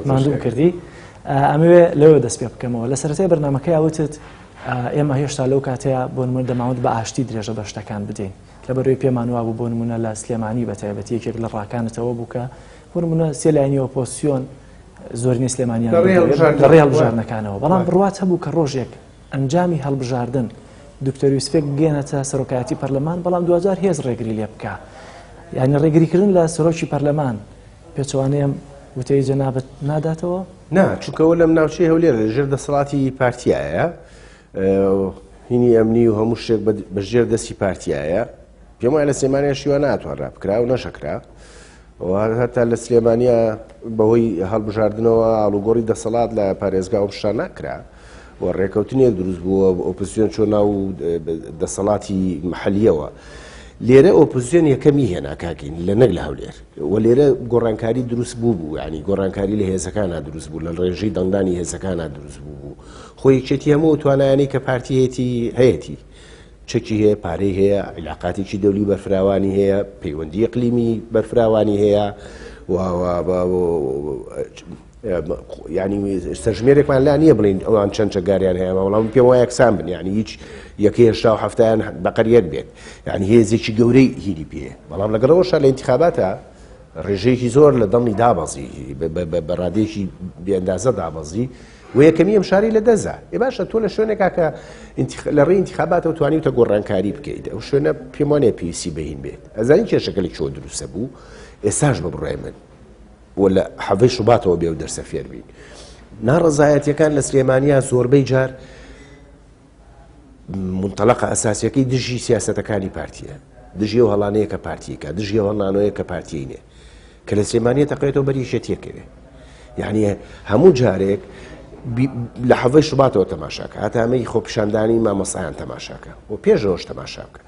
ماندوو کردی ئەمەوێ لەوێ دەست پێ بکەمەوە لە سەرەتای بەرنامەکەی ئەوتت ئێمە هێشتا لەو کاتەیە بۆ نمونە دەماوەت بە ئاشتی درێژە بە شتەکان بدەین لەبەرەوەی پێمان وا بوو بۆ نمونە لە سلێمانی بەتایبەتی یەکێک لە ڕاکانتەوە بوو کە بۆ نمونە سێلایانی ئۆپۆزیسیۆن زۆرینەی سلێمانیان لە ڕێ هەڵبژاردنەکانەوە بەڵام بڕوات هەبوو کە ڕۆژێک ئەنجامی هەڵبژاردن دکتۆر یوسفێک بگێنێتە سەرۆکایەتی پەرلەمان بەڵام دوجار هێز ڕێگری لێ بکە یعنی ڕێگریکردن لە سەرۆکی پەرلەمان پێچوانەیەم وتەی جەنابەت ناداتەوە؟ نا چونکەوە لەم ناوچەی هەولێرە لەژێر دەسەڵاتی پارتیایە هینی ئەمنی و هەموو شتێک بەژێر دەستی پارتیایە پێم وایە لە سلێمانیاشیوە ناتوانرا بکرا و نەشەکرا هەتا لە سلێمانیە بەهۆی هەڵبژاردنەوە ئاڵوگۆڕی دەسەڵات لە پارێزگا و شتان ناکرا و ڕێکەوتنێک دروست بووە ئۆپۆزیسیۆن چۆن ناو دەسەڵاتی محەلیەوە لێرە ئۆپۆزیسیۆن یەکەمی هێنا کاکەین لە نەک لە هەولێر و لێرە گۆڕانکاری دروست بوو ینی گۆڕانکاری لە هێزەکانە دروست بوو لە ڕێژەی دەنگدانی هێزەکانە دروست بوو خۆی یەکێتی هەموو توانایانی کە پارتی هەیەی چەکی هەیە پارەی هەیە عیلاقاتێکی دەولی بەرفراوانی هەیە پەیوەندی ئیقلیمی بەرفراوانی هەیە ینی سەرژمێرێکمان لا نییە بڵین ئەوان چەند چەگاریان هەیە وەڵام پێم وایە یەکسان بن ینی هیچ یەکە هێشتا و هەفتیان بەقەریەک بێت یعنی هێزێکی گەورەی هیری پێ بەڵام لەگەڵەوەشە لە انتخاباتە ڕێژەیەکی زۆر لە دڵنی دابەزی بە ڕادێکی بێئەندازە دابەزی و یەکەمی ئەم شاری لە دەزا ێ باشە تۆ لە شوێنێکا کە لە ڕێی انتخاباتەوە توانیتە گۆڕانکاری بکەیت ئەو شوێنە پێم وانێ پێویستی بەهین بێت ئەزانی کێشەکەی چۆ دروستە بوو ئێستاش بە بڕای من و لە حەڤەی شوباتەوە بێ و دەرسە فێر بین ناڕەزایەتیەکان لە سلێمانیا زۆربەی جار منتەڵەقە ئەساسیەکەی دژی سیاسەتەکانی پارتیە دژی و هەڵانەیە کە پارتیەکە دژی هەڵانەوەیە کە پارتیینێ کە لە سلێمانیە تەقێتەوە بەریشەتیەکەوێ یعنی هەموو جارێک لە حەڤەی شوباتەوە تەماشاکە هەتامەی خۆپیشاندانی مامەسایان تەماشاکە و پێشەوەش تەماشا بکە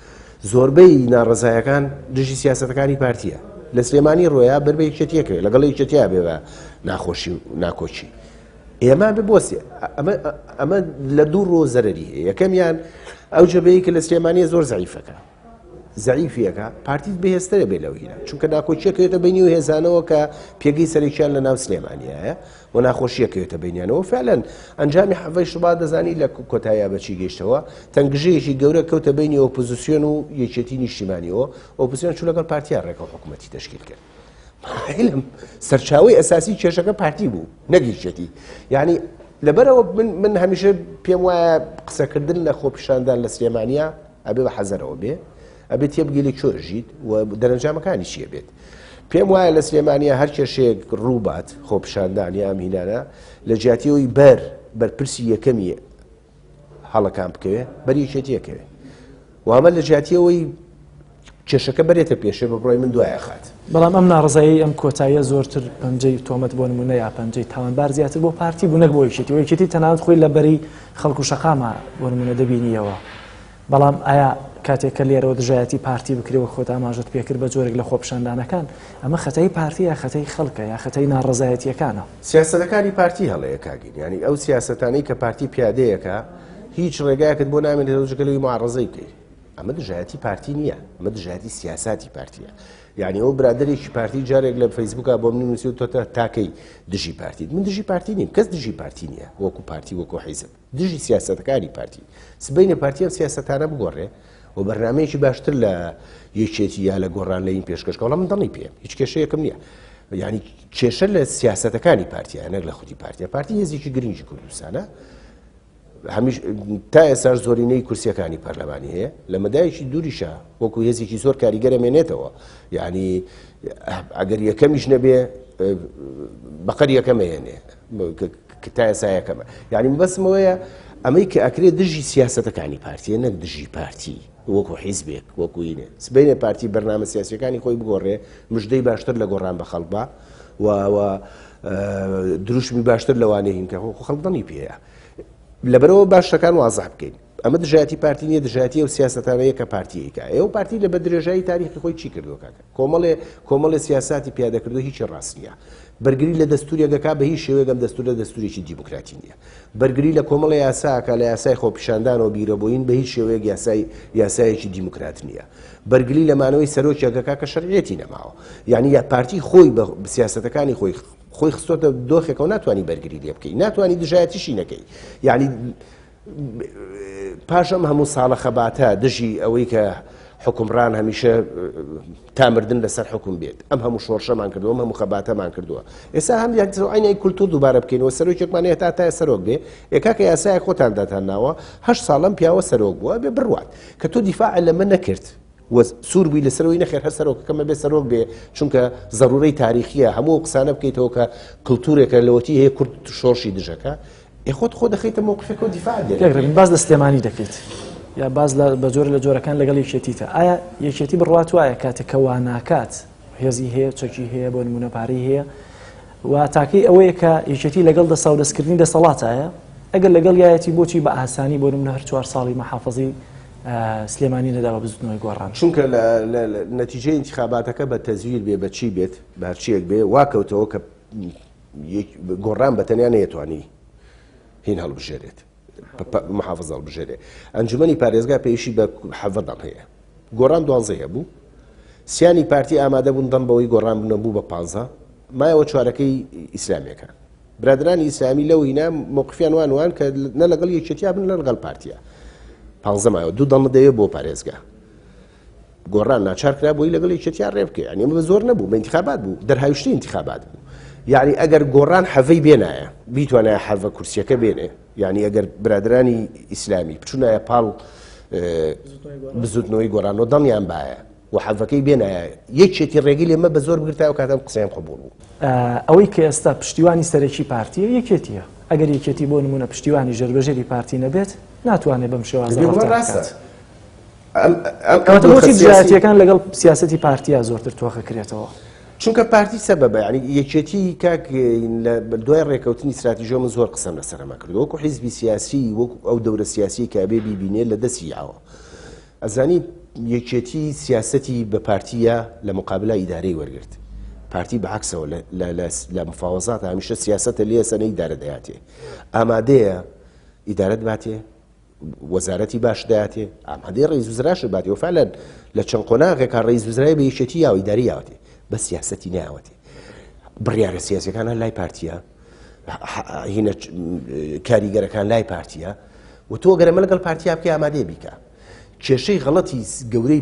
زۆربەی ناڕەزایەکان دژی سیاسەتەکانی پارتیە لە سلێمانی ڕۆیا بەربە یەکێتیەکەوێت لەگەڵ یەکێتیا بێ بە ناخۆشی و ناکۆچی ئێمە ببۆسێ ئەمە لە دوو ڕۆ زەرەری هەیە یەکەمیان ئەو جەبەیە کە لە سلێمانیە زۆر زەعیفەکە زەعیفیەکە پارتیت بەهێزترە بێ لەوهینە چونکە ناکۆچیەکەوێتە بینی و هێزانەوە کە پێگەی سەرێکیان لە ناو سلێمانیایە و ناخۆشیەکەوێتە بینیانەوە فعلەن ئەنجامی حەڤەی شوبات دەزانی لە کۆتاییا بەچی گەیشتەوە تەنگژەیەکی گەورە کەوتە بینی ئۆپۆزیسیۆن و یەکێتی نیشتیمانیەوە ئۆپۆزیسیۆن چوو لەگەڵ پارتیان ڕێکە حکوومەتی تەشکیل کرد علم سەرچاوی ئەساسی کێشەکە پارتی بوو نەگیشتی یعنی لەبەرەوە من هەمیشە پێم وایە قسەکردن لە خۆپیشاندان لە سلێمانیا ئەبێ بە حەزەرەوە بێ ئەبێت تێبگەی چۆژیت و دەرەنجامەکانی چیە بێت پێم وایە لە سلێمانیا هەر کێشەیەک ڕووبات خۆپیشاندانی ئەمهینانە لە جیاتیەوەی بەرپرسی یەکەمی هەڵەکان بکەوێ بەریەکێتیەکەوێ و ئەمە لە جیاتیەوەی کێشەکە بەرێتە پێشێ بە بڕۆی من دوایە خات بەڵام ئەم ناڕزایی ئەم کۆتاییە زۆرتر پەنجەی تۆمەت بۆ نمونە یا پەنجەی تاوانبار زیاتر بۆ پارتی بوو نەک بۆ یەکێتی و یەکێتی تەنانەت خۆی لە بەری خەڵک و شەقامە بۆ نمونە دەبینیەوە بەڵام ئایا کاتێککە لێرەوە دژایەتی پارتی بکرێەوە خۆت ئاماژت پێکرد بە جۆرێک لە خۆپیشاندانەکان ئەمە خەتەی پارتی یا خەتەی خەڵکە یا خەتەی ناڕزایەتیەکانە سیاسەتەکانی پارتی هەڵەیە کاگین ینی ئەو سیاسەتانەی کە پارتی پیادەیەکە هیچ ڕێگایەکت بۆ نامێنێت دەوجگەلەوەی معارڕزەی بکەیت ئەمە دژایەتی پارتی نییە ئەمە دژایەتی سیاساتی پارتیە یعنی ئەو برادێکی پارتی جارێک لە فەیسبووکە بۆ من نووسی و تۆ تاکەی دژی پارتیت من دژی پارتی نیم کەس دژی پارتی نییە وەکو پارتی وەکو حیزب دژی سیاسەتەکانی پارتی سبەینە پارتی ئەم سیاسەتانە بگۆڕێ و بەرنامەیەکی باشتر لە یەکێتی یا لە گۆڕان لە این پێشکەشکە وەڵام من دڵی پێم هیچ کێشەیەکم نییە یعنی کێشە لە سیاسەتەکانی پارتیە نەک لە خودی پارتیە پارتی هێزێکی گرنگی کوردستانە هەمیش تا ئێستا زۆرینەی کورسیەکانی پەرلەمانی هەیە لە مەدایەکی دووریشە وەکو هێزێکی زۆر کاریگەرە مێنێتەوە یعنی ئەگەر یەکەمیش نەبێ بەقەر یەکەمە هێنێ تا ئێستا یەکەمە یعنی بەسمەوەیە ئەمەی کە ئەکرێت دژی سیاسەتەکانی پارتیە نەک دژی پارتی وەکو حیزبێک وەکوینێ سبەینە پارتی بەرنامە سیاسیەکانی خۆی بگۆڕێ مژدەی باشتر لە گۆڕان بە خەڵبا و دروشمی باشتر لەوانەیە هینکە خەڵک دڵی پێەیە لەبەرەوە باشەکان وازح بکەین ئەمە دژایەتی پارتی نیە دژایەتی و سیاسەتانەیە کە پارتیەکە ئێوە پارتی لە بە درێژایی تاریخی خۆی چی کردووە کاکە کۆمەڵێ سیاساتی پیادەکردو هیچی ڕاست نییە بەرگری لە دەستوریەکە بە هیچ شێوەیەکم دەستورێکی دیموکراتی نییە بەرگری لە کۆمەڵی یاساکە لە یاسای خۆپیشاندان و بیرەبووین بە هیچ شێوەیەک یاسایەکی دیموکرات نییە بەرگری لەمانەوەی سەرۆکیەکەکە کە شەرعیەتی نەماوە یعنی یا پارتی خۆی بە سیاسەتەکانی خۆی خستۆتە دۆخێکەوە ناتوانانی بەرگری لێ بکەی ناتوانانی دژایەتیشی نەکەی یعنی پاشەم هەموو ساڵە خەباتە دژی ئەوەی کە حکومڕان هەمیشە تامردن لەسەر حکوم بێت ئەم هەموو شۆڕشەمان کردووە ئەم هەموو خەباتەمان کردووە ئێستا هەم ئاینی کولتور دووبارە بکەینەوە سەرۆکێکمانەیە تا سەرۆک بێ یەکاکە یاسایە خۆتان داتانناوە 8 ساڵم پیاوە سەرۆک بووە بێ بڕوات کە تۆ دیفاع لە من نەکرد سوور بووی لەسەرەوەی نەخێر هەر سەرۆکەکەمە بێ سەرۆک بێ چونکە ضرورەی تاریخیە هەموو قسانە بکەیتەوە کە کللتورێکە لەوەتی هەیە کورد شۆڕشی دژەکە خۆ دەخیتە مووقفێکەوە دیفاع دێت باز لە سلێمانی دەکەیت یا باز بە جۆر لە جۆرەکان لەگەڵ یەکێتیتە ئایا یەکێتی بڕوات وایە کاتێککە وا ناکات هێزی هەیە چەکی هەیە بۆ نمونە پارەی هەیە و تاکەی ئەوەیە کە یەکێتی لەگەڵ دەسەڵدەستکردنی دەسەڵاتایە ئەگەر لەگەڵ یایەتی بۆچی بە ئاسانی بۆ نمونە هەر 4 ساڵی مەحافەزی سلێمانی نەداوە بزنەوەی گۆڕان چونکە نەتیجەی انتخاباتەکە بە تەزویر بێ بە چی بێت بەرچیەک بێ واکەوتەوە کە گۆڕان بە تەنیا نەیەتوانی هین هەڵبژێرێت محافظ هەڵبژێرێ ئەنجومەنی پارێزگا پێویستی بە 7 دەم هەیە گۆڕان 12 بوو سیانی پارتی ئامادە بوون دەم بەوەی گۆڕان نەبوو بە 15 مایەوە چوارەکەی ئیسلامیەکان برادرانی ئیسلامی لەو هینا مووقفیان وان کە نە لەگەڵ یەکێتیا بن لە لەگەڵ پارتیە 15 مایەوە 2 دڵ دەوێت بۆ پارێزگا گۆڕان ناچار کرا بۆی لەگەڵ یەکێتیا ڕێ بکە ینی ئەمە زۆر نەبوو بە انتخابات بوو دەرهاوشتی انتخابات بوو یعنی ئەگەر گۆڕان حەڤەی بێنایە بیتوانایە حەڤە کورسیەکە بێنێ یعنی ئەگەر برادرانی ئیسلامی بچوونایە پاڵ بزوتنەوەی گۆڕانەوە دڵیان باە و حەڤەکەی بێنایە یەکێتی ڕێگی لێمە بە زۆر بگرتای و کاتەم قسەیان قبوڵ بوو ئەوەی کە ئێستا پشتیوانی سەرەکی پارتیە یەکێتیە ئەگەر یەکێتی بۆ نمونە پشتیوانی ژێربەژێری پارتی نەبێت ناتوانێت بەم شێوازە جیاتیەکان لەگەڵ سیاسەتی پارتیا زۆرتر تۆخەکرێتەوە چونکە پارتی سەبەبە ینی یەکێتی کاک دوای ڕێکەوتنی استراتیژیۆ من زۆر قسەم لەسەرمە کرد وەکو حیزبی سیاسی وەکو ئەو دەورە سیاسی کە ئەبێ بیبینێت لە دەستیاوە ئەزانی یەکێتی سیاسەتی بە پارتیە لە مقابلە ئیدارەی وەرگرت پارتی بەعکسەوە لە مفاوەزات هەمیشە سیاسەتە لێ سەنە ئیدارە دەیاتێ ئامادەیە ئیدارەت باتێ وەزارەتی باش دەیاتێ ئامادەی ڕئیس وزراش باتێ وفعلا لە چەند قۆناغێکا ڕئیس وزرای بە یەکێتی یا ئیداری یاوەتێ بە سیاسەتی ناوەتێ بڕیارە سیاسەکانە لای پارتیە هینە کاریگەرەکان لای پارتیە و تۆ گەرەمە لەگەڵ پارتیا بکە ئامادەیە بیکە کێشەی غەڵەتی گەورەی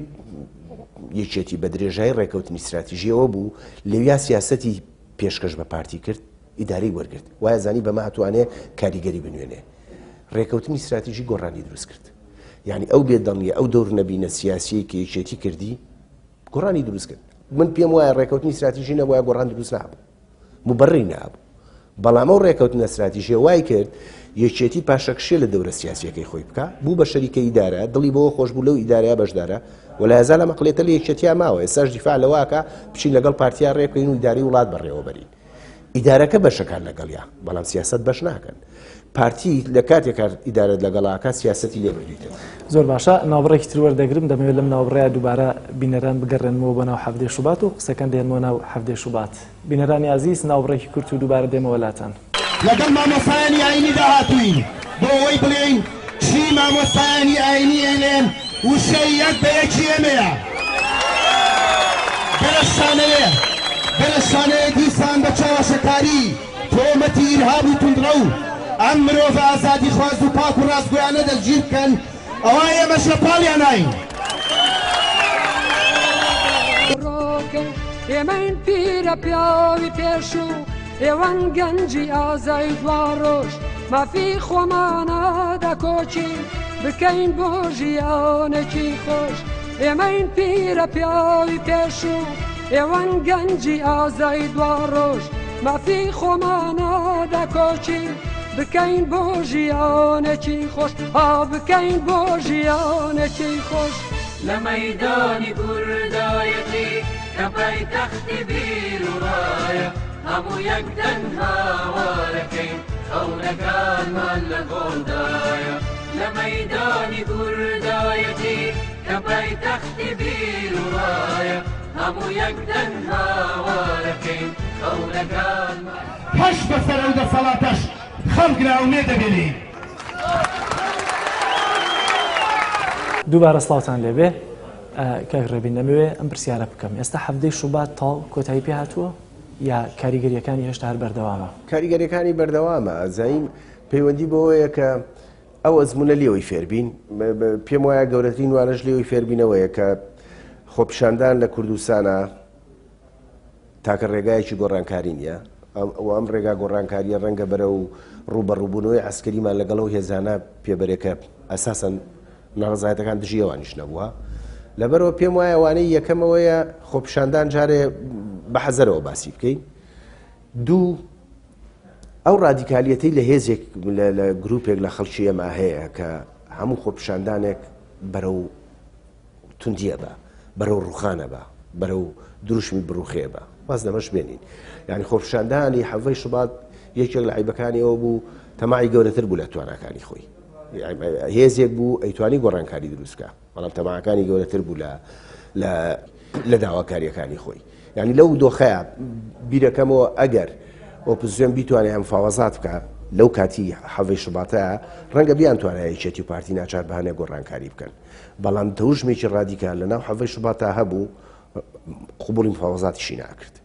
یەکێتی بە درێژایی ڕێکەوتنی استراتیژیەوە بوو لەویا سیاسەتی پێشکەش بە پارتی کرد ئیداری وەرگرت وایە زانی بەمە هاتوانێ کاریگەری بنوێنێ ڕێکەوتنی استراتیژی گۆڕانی دروست کرد یعنی ئەو بێدەنگیە ئەو دەور نەبینە سیاسی کە یەکێتی کردی گۆڕانی دروست کرد من پێم وایە ڕێکەوتنی استراتیژی نەبووە گۆڕان دروست نابوو مبەڕی نابوو بەڵام ئەو ڕێکەوتنە استراتیژیە وای کرد یەکێتی پاشەکشێ لە دەورە سیاسیەکەی خۆی بکە بوو بە شەریکە ئیدارە دڵی بەوە خۆش بوو لەو ئیدارەیە بەشدارە ولا هەزار لە مەقلێتە لە یەکێتیا ماوە ئێستاش دیفاع لەواکە بچین لەگەڵ پارتیا ڕێ بکەین و ئیداری وڵات بەڕێوە بەرین ئیدارەکە بەشەکان لەگەڵیا بەڵام سیاست بەش ناکەن پارتی لە کاتێکار ئیدارەت لەگەڵاکە سیاسەتی لێ بگریتێت زۆر باشە ناوبڕێکی تر وەردەگرم دەمەوێت لەم ناوبڕەیە دووبارە بینەران بگەڕێنەوە بۆ ناو هەفتەی شوبات و قسەکەن دێنمەوە ناو هەفتەی شوبات بینەرانی عەزیز ناوبڕێکی کورت و دووبارە دێمەوە لاتان لەگەڵ مامۆستایانی ئاینی داهاتووین بۆ ئەوەی بڵێین چی مامۆستایانی ئاینی ئەڵێن وشەی یەک بە یەکی ئێمەیە بەرەشانەیە دیسان بە چاوەشەکاری تۆمەتی ئیرهاب و توندڕە و ئەم مرۆڤ ئازادی خواست و پاک و ڕاستگۆیانە دەستگیر بکەن ئەوە ئێمەش لە پاڵیان ناین ئێمەین پیرە پیاوی پێشوو ئێوەن گەنجی ئازای دوڕۆژ مافی خۆمانە دەکۆچین بکەین بۆ ژیانێکی خۆش ئێمەین پیرە پیاوی پێشوو ئێوەن گەنجی ئازای دوڕۆژ مافی خۆمانە دەکۆچین بکەین بۆ ژیانێکی خۆش بکەین بۆ ژیانێکی خۆش لە مەیدانی کوردایەتی کە پایتەختی بیر و ڕایە هەموو یەک تەنها وارەکەین خەونەکانمان لە گۆڵدایە لە مەیدانی کوردایەتی کە پایتەختی بیر و ڕایە هەموو یەک تەنها وارەکەین خەونەکانمان هەش بەسەر ئەو دەسەڵاتەش خەڵگراونێ دەبێنین دووبارە سڵاوتان لێبێ کاک ڕێبین نەمەوێ ئەم پرسیارە بکەم ئێستا هەفتەی شوبات تاڵ کۆتایی پێ هاتووە یا کاریگەریەکانی هێشتا هەر بەردەوامە کاریگەریەکانی بەردەوامە ئەزانیم پەیوەندی بەوەیە کە ئەو ئەزمونە لێەوەی فێربین پێم وایە گەورەترین وانەش لێەوەی فێربینەوەیە کە خۆپیشاندان لە کوردستانە تاکە ڕێگایەکی گۆڕانکاری نیە ئەم ڕێگا گۆڕانکاریە ڕەنگە بەرە و ڕوبەڕووبوونەوەی عەسکەریمان لەگەڵەوە هێزانە پێبەرێکە ئەساسەن ناڕزایەتەکان دژی ئەوانیش نەبووە لەبەرەوە پێم وایە ئەوانەی یەکەمەوەیە خۆپیشاندان جارێ بە حەزەرەوە باسی بکەین دوو ئەو ڕادیکالیەتەی لە هێزێک لە گروپێک لە خەڵکی ئەمە هەیە کە هەموو خۆپیشاندانێک بەرەو توندیە بە بەرەو ڕوخانە بە بەرەو دروشمی بڕوخێ بە واز دەمەش بێنین یعنی خۆپیشاندانی هەڤەی شوبات یەکێک لە عیبەکانی ئەوە بوو تەماعی گەورەتر بوو لە تواناکانی خۆی هێزێک بوو ئەیتوانی گۆڕانکاری دروستکە بەڵام تەماعەکانی گەورەتر بوو لە داواکاریەکانی خۆی یعنی لەو دۆخەیە بیرەکەمەوە ئەگەر ئۆپۆزیسیۆن بیتوانێت ئەم مفاوەزات بکە لەو کاتی هەڤەی شوباتەیە ڕەنگە بیانتوانێت یەکێتی و پارتی ناچار بەهانێ گۆڕانکاری بکەن بەڵام تەوژمێکی ڕادیکال لەناو هەڤەی شوباتە هەبوو قبوڵی مفاوەزاتیشی ناکرد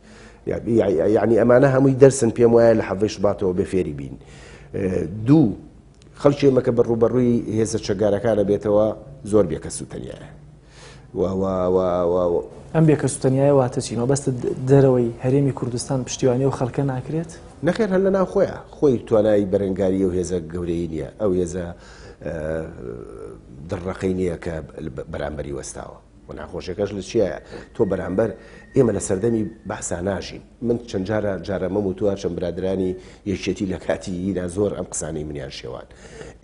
یعنی ئەمانە هەمووی دەرسن پێم وایە لە حەڤەی شوباتەوە بێ فێری بین. دوو خەڵکی ئێمە کە بەڕوبەڕووی هێزە چەکدارەکانە بێتەوە زۆر بێکە سووتەنیایە ئەم بێکە سووتەنیایە واتە چینەوە بەستە دەرەوەی هەرێمی کوردستان پشتیوانی و خەڵکە ناکرێت نەخێر هەر لە ناو خۆیە خۆی توانای بەرەنگاری و هێزە گەورەی نییە ئەو هێزە دڕەقەی نییە کە بەرامبەری وەستاوە و ناخۆشیەکەش لە چیە تۆ بەرامبەر ئێمە لە سەردەمی بەحسا ناژین من چەند جارە مەم و تووە چەند برادرانی یەکێتی لە کاتی یینا زۆر ئەم قسانەی منیان شێوان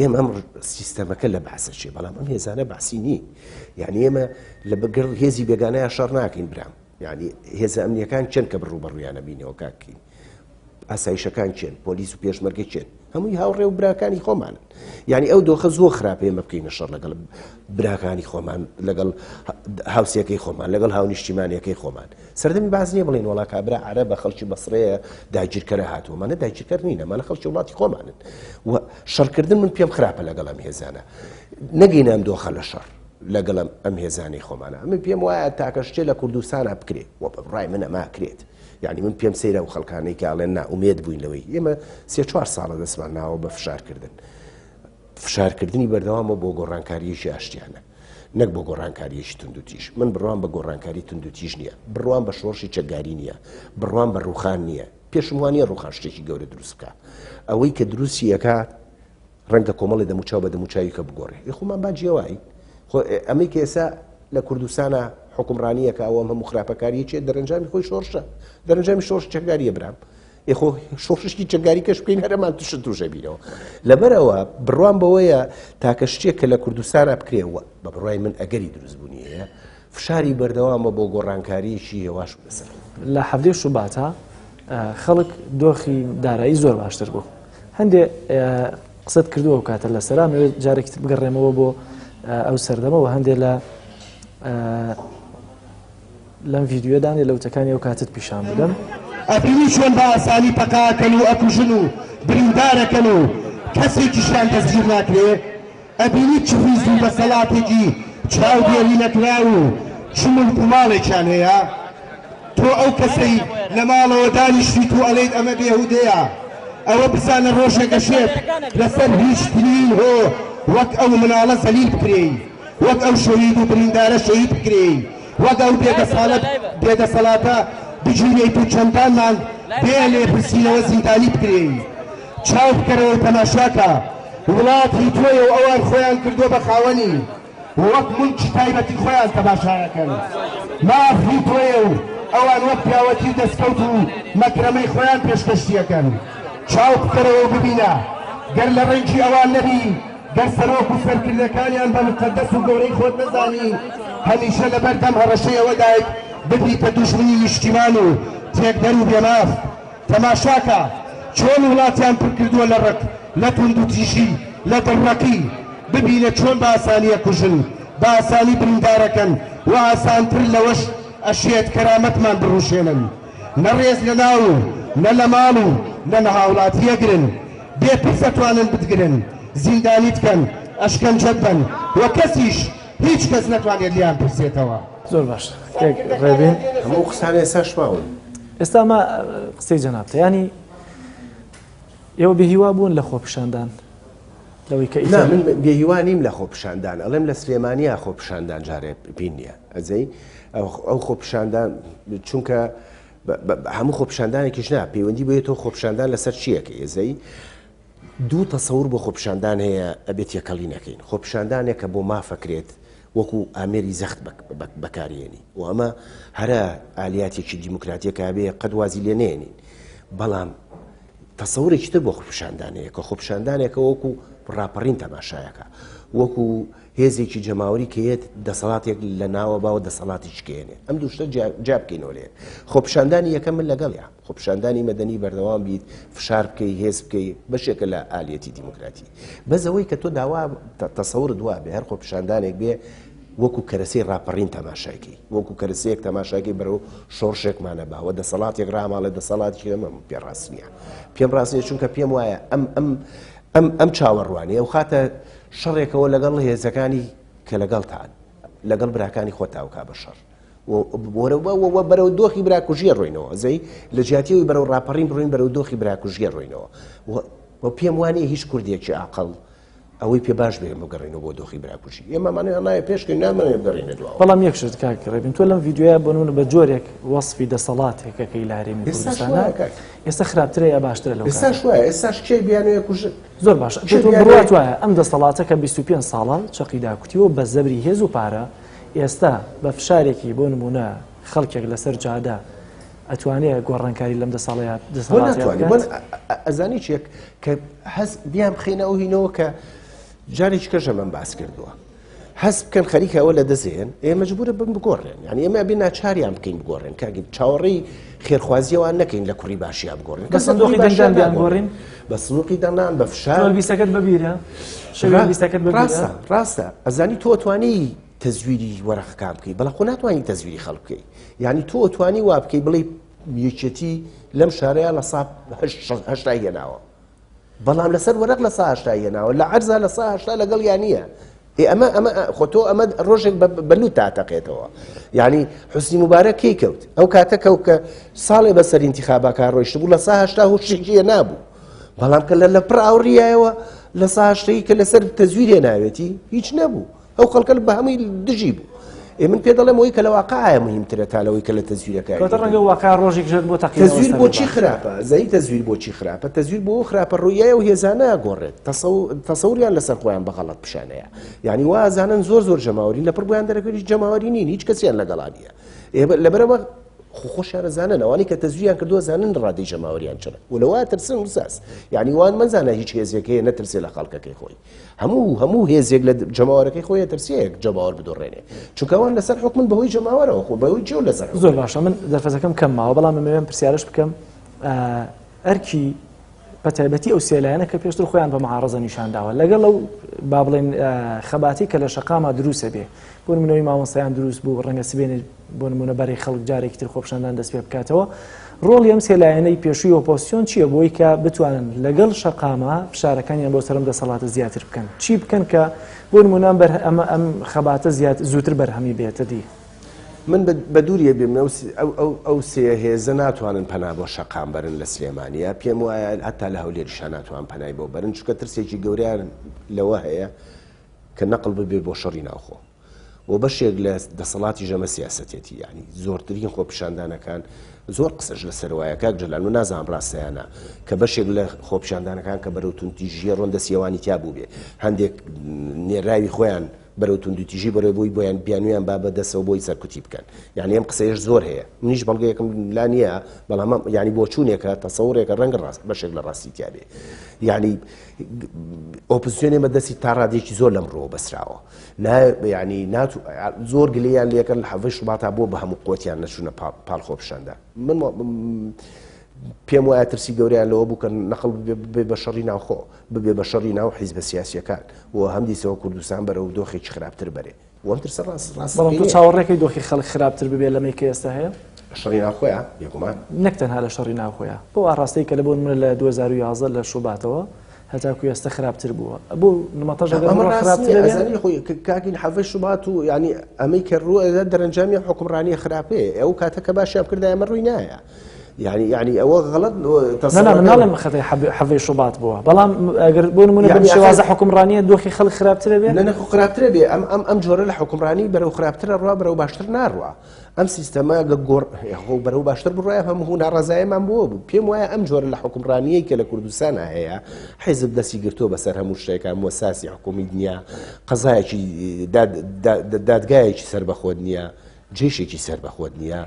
ئێمە ئەم سیستەمەکە لە بەحسە چێ بەڵام ئەم هێزانە بەحسی نی یعنی ئێمە لە بەگەر هێزی بێگانەیە شەڕ ناکەین برام یعنی هێزە ئەمنیەکان چەند کە بڕوبەڕوویانە بینەوە کاکەین ئاسایشەکان چێن پۆلیس و پێشمەرگە چێن هەمووی هاوڕێ و براکانی خۆمانن یعنی ئەو دۆخە زۆر خراپە ئێمە بکەینە شەڕ لەگەڵ براکانی خۆمان لەگەڵ هاوسەکەی خۆمان لەگەڵ هاونیشتیمانیەکەی خۆمان سەردەمی باز نییە بڵێن وڵا کابرا عەرە بە خەڵکی بەسڕەیە داگیرکەرە هاتووەمانە داگیرکەر نینە مانە خەڵکی وڵاتی خۆمانن و شەڕکردن من پێم خراپە لەگەڵ ئەم هێزانە نەگەینە ئەم دۆخە لە شەڕ لەگەڵ ئەم هێزانەی خۆمانە ئەمە پێم وایە تاکە شتێ لە کوردستانە بکرێ و بەڕای من ئەماکرێت یعنی من پێم سەیرە و خەڵکانەی کاڵێن ناومێد بووین لەوەی ئێمە 3-4 ساڵە دەستمان ناوە بە فشارکردنی بەردەوامە بۆ گۆڕانکاریەکی ئاشتیانە نەک بۆ گۆڕانکاریەکی توندوتیژ من بڕوان بە گۆڕانکاری توندوتیژ نییە بڕوان بە شۆڕشی چەکداری نییە بڕوان بە ڕوخان نییە پێشم وانە ڕوخان شتێکی گەورە دروست بکە ئەوەی کە دروستی ئەکات ڕەنگە کۆمەڵی دەموچاو بە دەموچاوی کە بگۆڕێ خۆمان با جێوایی ئەمەی کە ئێستا لە کوردستانە حکومڕانیەکە ئەوەم هەموو خراپەکاریە چێت دەرەنجامی خۆی شۆڕشە دەرەنجامی شۆڕش چەکداریە برام خۆ شۆڕشی چەکداری کەش بکەین هەرەمان تووشە بینەوە لەبەرەوە بڕوان بەوەیە تاکە شتێک کە لە کوردستانە بکرێەوە بە بڕای من ئەگەری دروستبوونی هەیە فشاری بەردەوامە بۆ گۆڕانکاریەکی هێواش بەسەر لە حەڤدەی شوباتە خەڵک دۆخی دارایی زۆر باشتر بوو هەندێ قسەت کردووە و کاتە لە سەرا جارێکی بگەڕێمەوە بۆ ئەو سەردەمەوە هەندێ لەم ڤیددیۆدانێ لەوتەکانی ئەو کاتت پیشان بدەم ئەبینی چۆن بە ئاسانی پەکاکەن و ئەکوژن و بریندارەکەن و کەسێکیشیان دەستگیر ناکرێ ئەبینی چ ڕیز و بەسەڵاتێکی چاودێری نەکرا و چ ملک و ماڵێکیان هەیە تۆ ئەو کەسەی لە ماڵەوە دانیشتیت و ئەڵێیت ئەمە بێهودەیە ئەوە بزانە ڕۆژێکە شێت لەسەر هیچ ترین هۆ وەک ئەو مناڵە زەلیل بکرێی وەک ئەو شەهید و بریندارە شەهید بکرێی وەک ئەو بێدەسەڵاتە بگیرێیت و چەندانمان بێ لێ پرسینەوە زیندانی بکرێی چاو بکەرەوە تەماشاکە وڵاتی تۆیە و ئەوان خۆیان کردووە بە خاوەنی وەک ملکی تایبەتی خۆیان تەماشایەکەن مافی تۆیە و ئەوان وەک پیاوەتی دەستکەوت و مەکرەمەی خۆیان پێشکەشتیەکەن چاو بکەرەوە ببینە گەر لە ڕێنجی ئەوان نەبی گەر سەرۆک و سەرکردەکانیان بە مقەدەس و گەورەی خۆت نەزانی هەمیشە لەبەر دەم هەڕەشەیەوەدایت ببیتە دوژمنی نیشتیمان و تێکدەر و بێماف تەماشاکە چۆن وڵاتیان پڕ کردووە لە ڕق لە توندوتیژی لە دڕەکی ببینە چۆن بە ئاسانیە کوژن بە ئاسانی بریندارەکەن و ئاسانتر لەوەش ئەشێت کەرامەتمان بڕوشێنن نەڕێز لە ناو نە لە ماڵ و نە لە هاوڵاتیەگرن بێ پرسەتوانن بتگرن زیندانی بکەن ئەشکەنجە بن و کەسیش هیچ کەس نەتوانێت لیان پرسێتەوە زۆر باش ڕێبێن هەموو قسانە ئێستا شماون ئێستا ئەمە قسەی جەنابتە ینی ئێوە بێهیوا بوون لە خۆپیشاندان لەوەی کە من بێهیوا نیم لە خۆپیشاندان ئەڵێم لە سلێمانیە خۆپیشاندان جارێ بین نییە ئەزەی ئەو خۆپیشاندان چونکە هەموو خۆپیشاندانێکیش نا پەیوەندی بێت تۆ خۆپیشاندان لەسەر چیەکە ئێزەی دوو تەسەور بۆ خۆپیشاندان هەیە ئەبێت یەکەڵی نەکەین خۆپیشاندانێکە بۆ مافەکرێت وەکو ئامێری زەخت بەکارێنی و ئەمە هەرە ئالیاتێکی دیموکراتیەکە بێ قەت وازی لێ نێنین بەڵام تەسەورێکی تر بۆ خۆپیشاندانەیە کە خۆپیشاندانێکە وەکو ڕاپەڕین تەماشایەکە وەکو هێزێکی جەماوەری کەیت دەسەڵاتێک لە ناوە باوە دەسەڵاتی چکێنێ ئەم دووشتە جا بکەینەوە لێ خۆپیشاندانی یەکەم من لەگەڵیا خۆپیشاندانی مەدەنی بەردەوام بیت فشار بکەی هێز بکەی بەشێکە لە ئالیەتی دیموکراتی بەزەوەی کە تۆ داوا تەسەور دوا بێ هەر خۆپیشاندانێک بێ وەکو کەرەسەی ڕاپەڕین تەماشاکی وەکو کەرەسەیەک تەماشاکی بەرەو شۆڕشێکمانە باوە دەسەڵاتێک ڕاماڵێ دەسەڵاتی ئەمە پێڕاست نییە پێم ڕاست نییە چونکە پێم وایە ئەم چاوەڕوانیە ئەو خاتە شەڕێکەوە لەگەڵ هێزەکانی کە لەگەڵ تان لەگەڵ براکانی خۆ تاوکا بە شەڕ بەرەو دۆخی براکوژیە ڕۆینەوە زەی لە جیاتیەوەی بەرەو ڕاپەڕین بڕۆین بەرەو دۆخی براکوژیە ڕۆینەوە و پێم وانەیە هیچ کوردێکی عاقڵ ئەوەی پێ باش بێ بگەڕێنەوە بۆ دۆخی براکوژی ئێمەمانەیە نایە پێشکەین نامانێ بگەڕێنە دووە. بەڵام یەکشت کاکڕێبین تۆ لەم ڤیددیوە بنون بە جۆرێک وەصفی دەسەڵاتێکەکەی لە هەرێمی کوردستانە ئێستا خراپترە یا باشترە لەو ئێستاش وایە ئێستاش کێ بیانوێ کوژن زۆر باش بڕات وایە ئەم دەسەڵاتە کە 25 ساڵە چەقیدا کوتیەوە بە زەبری هێز و پارە ئێستا بە فشارێکی بۆ نمونە خەڵکێک لەسەر جادا ئەتوانێت گۆڕانکاری لەم دەساڵات ئەزانی چێک کە هەست بیان بخینەوە هینەوە کە جارێکی کەژە من باس کردووە هەست بکەن خەریکەوە لە دەزێن ئێمە مەجبورە بن بگۆڕێن یعنی ئێمە بێ ناچاریان بکەین بگۆڕێن کاگین چاوەڕێی خێرخوازیەوە نەکەین لە کوڕی باشییا بگۆڕێن بە سندوقی دەنگدان بیان گۆڕین بە سنووقی دەنان بە فشار بیستەکەت ببیرە شەویستەکەت ببیرە ڕاستە ئەزانی تۆ توانی تەزویری وەرەقەکان بکەی بەڵام خۆ ناتوانانی تەزویری خەڵک بکەی یعنی تۆ توانی وا بکەی بڵێ یەکێتی لەم شارەیە لە سا هەشتای هێناوە بەڵام لەسەر وەرەق لە سا هەشتای هێناوە لە عەرزە لە سا هەشتا لەگەڵ یانە ئەمە خۆ تۆ ئەمە ڕۆژێک بەلوو تاتەقێتەوە یعنی حوسنی مبارەک کەی کەوت ئەو کاتەکەوت کە ساڵێ بەسەر ئینتیخاباکان ڕۆیشت بوو لە سا هەشتا هوشێکیە نابوو بەڵام کە لە پڕ ئاوڕیایەوە لە سا هەشتەی کە لەسەر تەزویرێ ناوێتی هیچ نەبوو ئەو خەڵکە بە هەمووی دژی بوو من پێ دەڵێم ئەوەی کە لە واقعایە مهمترە تا لەوەی کە لە تەزویرەکە ڕەنگە واقع ڕۆژێک بۆ تەزویر بۆچی خراپە زەی تەزویر بۆچی خراپە تەزویر بۆ خراپە ڕوویایە و هێزانە گۆڕێت تەسەوریان لەسەر خۆیان بە غەڵەت پیشانەیە یعنی وازانن زۆر جەماوەری لە پڕ بۆیان دەرەکەی جەماوەری نین هیچ کەسیان لەگەڵا نیە لەبەرەوە خۆشیانە زانن ئەوانی کە تەزویریان کردووە زانن ڕادەی جەماوەریان چرە و لەوە ترسن وساس یعنی وان مەزانە هیچ هێزێکەیە نەترسێ لە خەڵکەکەی خۆی هەموو هێزێک لە جەماوەرەکەی خۆی ترسەیەک جەماوەر بدۆڕێنێ چونکەوان لەسەر حکومن بەهۆی جەماوەرەوە خۆ بەهۆی جێ و لەسەر زۆر باشە من دەرفەتەکەم کەم ماوە بەڵام مەوێن پرسیارش بکەم ئەرکی بەتایبەتی ئەو سێلایەنە کە پێشتر خۆیان بە مەعارەزە نیشانداوە لەگەڵ ئەو با بڵێن خەباتی کە لە شەقامە دروستە بێ بۆ نمونەوەی مامۆستایان دروست بوو ڕەنگە سبێنێ بۆ نمونە بەرەی خەڵک جارێکی تر خۆپشاندان دەست پێ بکاتەوە ڕۆڵی ئەم سێلایەنەی پێشووی ئۆپۆزیسیۆن چییە بۆی کە بتوانن لەگەڵ شەقامە فشارەکانیان بۆ سەرم دەسەڵاتە زیاتر بکەن چی بکەن کە بۆ نمونە ئەم خەباتە زووتر بەرهەمی بێتە دی من بە دووریە بێم ئەو سێ هێزە ناتوانن پەنا بۆ شەقام بەرن لە سلێمانیە پێم وایە هەتا لە هەولێریشان ناتوان پەنای بۆ بەرن چونکە ترسێکی گەوریان لەوە هەیە کە نەقڵ ببێ بۆ شەڕی ناوخۆ و بەشێک لە دەسەڵاتی ژەمە سیاسەتێتی ینی زۆرترین خۆپیشاندانەکان زۆر قسەش لە سەروایە کاک جەلال و نازانم ڕاستەیانە کە بەشێک لە خۆپیشاندانەکان کە بەرەو توندتیژیە ڕۆندە سیێوانی تا بوو بێ هەندێک نێراوی خۆیان بەرەو توندتیژی بەرەو بۆی بۆیان بیانویان با بەدەستەوە بۆی سەرکوتی بکەن یعنی ئەم قسەیەش زۆر هەیە منیش بەڵگەیەکم لا نییە بەڵام ینی بۆ چوونێکە تەسەوڕێکە ڕەنگە ڕاست بەشێک لە ڕاستی تیاابێ یعنی ئۆپۆزیسیۆنێ بەدەستی تا ڕادێکی زۆر لەمڕۆ بەسراوە ینی زۆر گلیان لەکەن لە حەڤەی شوباتا بۆ بە هەموو قوتیان نەچوونە پاڵ خۆپشاندا من پێم وایە ترسی گەوریان لەوە بوو کە نەقڵ بێ بە شەڕی ناوخۆ ببێ بە شەڕی ناو حیزبە سیاسیەکان و هەمدیسەوە کوردستان بەرەو دۆخێکی خراپتر بەرێ وەم ترسە ڕاست بەڵام تۆ چاوەڕێکی دۆخی خەڵک خراپتر ببێ لەمەی کە ئێستا هەیە شەڕی ناوخۆیە یەکمان نەک تەنها لە شەڕی ناوخۆیە بۆ ئاڕاستەی کە لە بۆ من لە 2011 لە شوباتەوە هەتاکو ئێستا خراپتر بووە بۆ نمەتەژ کاکین حەڤەی شوبات و ینی ئەمەی کە ڕووە دەرەنجامی حکومڕانی خراپەیە ئەو کاتەکە باشیان کردای ئەمە ڕووی نایە يعني ئەوە غەڵەت ناڵێم خەتەی حەڤەی شوبات بووە بەڵام ئەگەر بۆ نمونە بە شێوازە حکومڕانیە دۆخی خەڵک خراپترە بێ نەخۆ خراپترە بێ ئەم جۆرە لە حکومڕانی بەرەو خراپترە ڕوا بەرەو باشتر ناڕوە ئەم سیستەمە گۆڕ بەرەو باشتر بڕایە هەموو ناڕازایەمان بووە بوو پێم وایە ئەم جۆرە لە حکومڕانیەی کە لە کوردستانە هەیە حیزب دەستی گرتووە بەسەر هەموو شتێکان مۆساسی حکومی نییە قەزایەکی دادگایەکی سەربەخۆت نییە جێشێکی سەربەخۆت نییە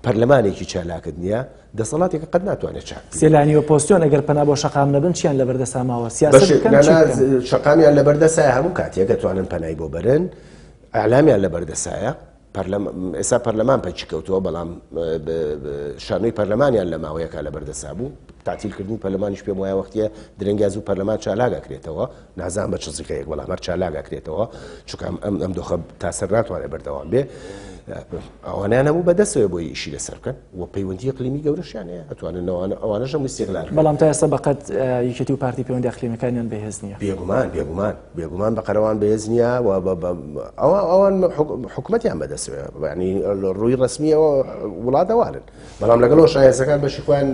پەرلەمانێکی چالاکت نییە دەسەڵاتێکە قەت ناتوانێت چاک سێلانی ئۆپۆزیسیۆن ئەگەر پەنا بۆ شەقام نەبن چیان لە بەردەساماوە سیاست شەقامیان لە بەردەسایە هەموو کاتێک دەتوانن پەنای بۆ بەرن ئەعلامیان لە بەردەسایە ئێستا پەرلەمان پەچی کەوتووە بەڵام شانۆی پەرلەمانیان لە ماوەیەکە لە بەردەسا بوو تعتیلکردنی پەرلەمانیش پێم وایە وەختیە درەنگی زوو پەرلەمان چالاگەکرێتەوە نازان بە چ زیقەیەک بەڵام هەر چالاگەکرێتەوە چونکە ئەم دۆخە تاسەر ناتوانێت بەردەوام بێ ئەوانیان هەموو بەدەستەوە بۆی ئیشی لەسەر بکەن و پەیوەندی ئەقلیمی گەورەشیان هەیە ئەتوانن ئەوانەش هەمووی استیقلال بەڵام تا ئێستا بەقەت یەکێتی و پارتی پەیوەندی ئەقلیمیەکانیان بەهێز نییە بێگومان بە قەرەوان بەهێز نییە ئەوان حکومەتیان بەدەستەوە ینی ڕووی ڕسمیەوە وڵاتەوانن بەڵام لەگەڵەوە شایەزەکان بەشی خۆیان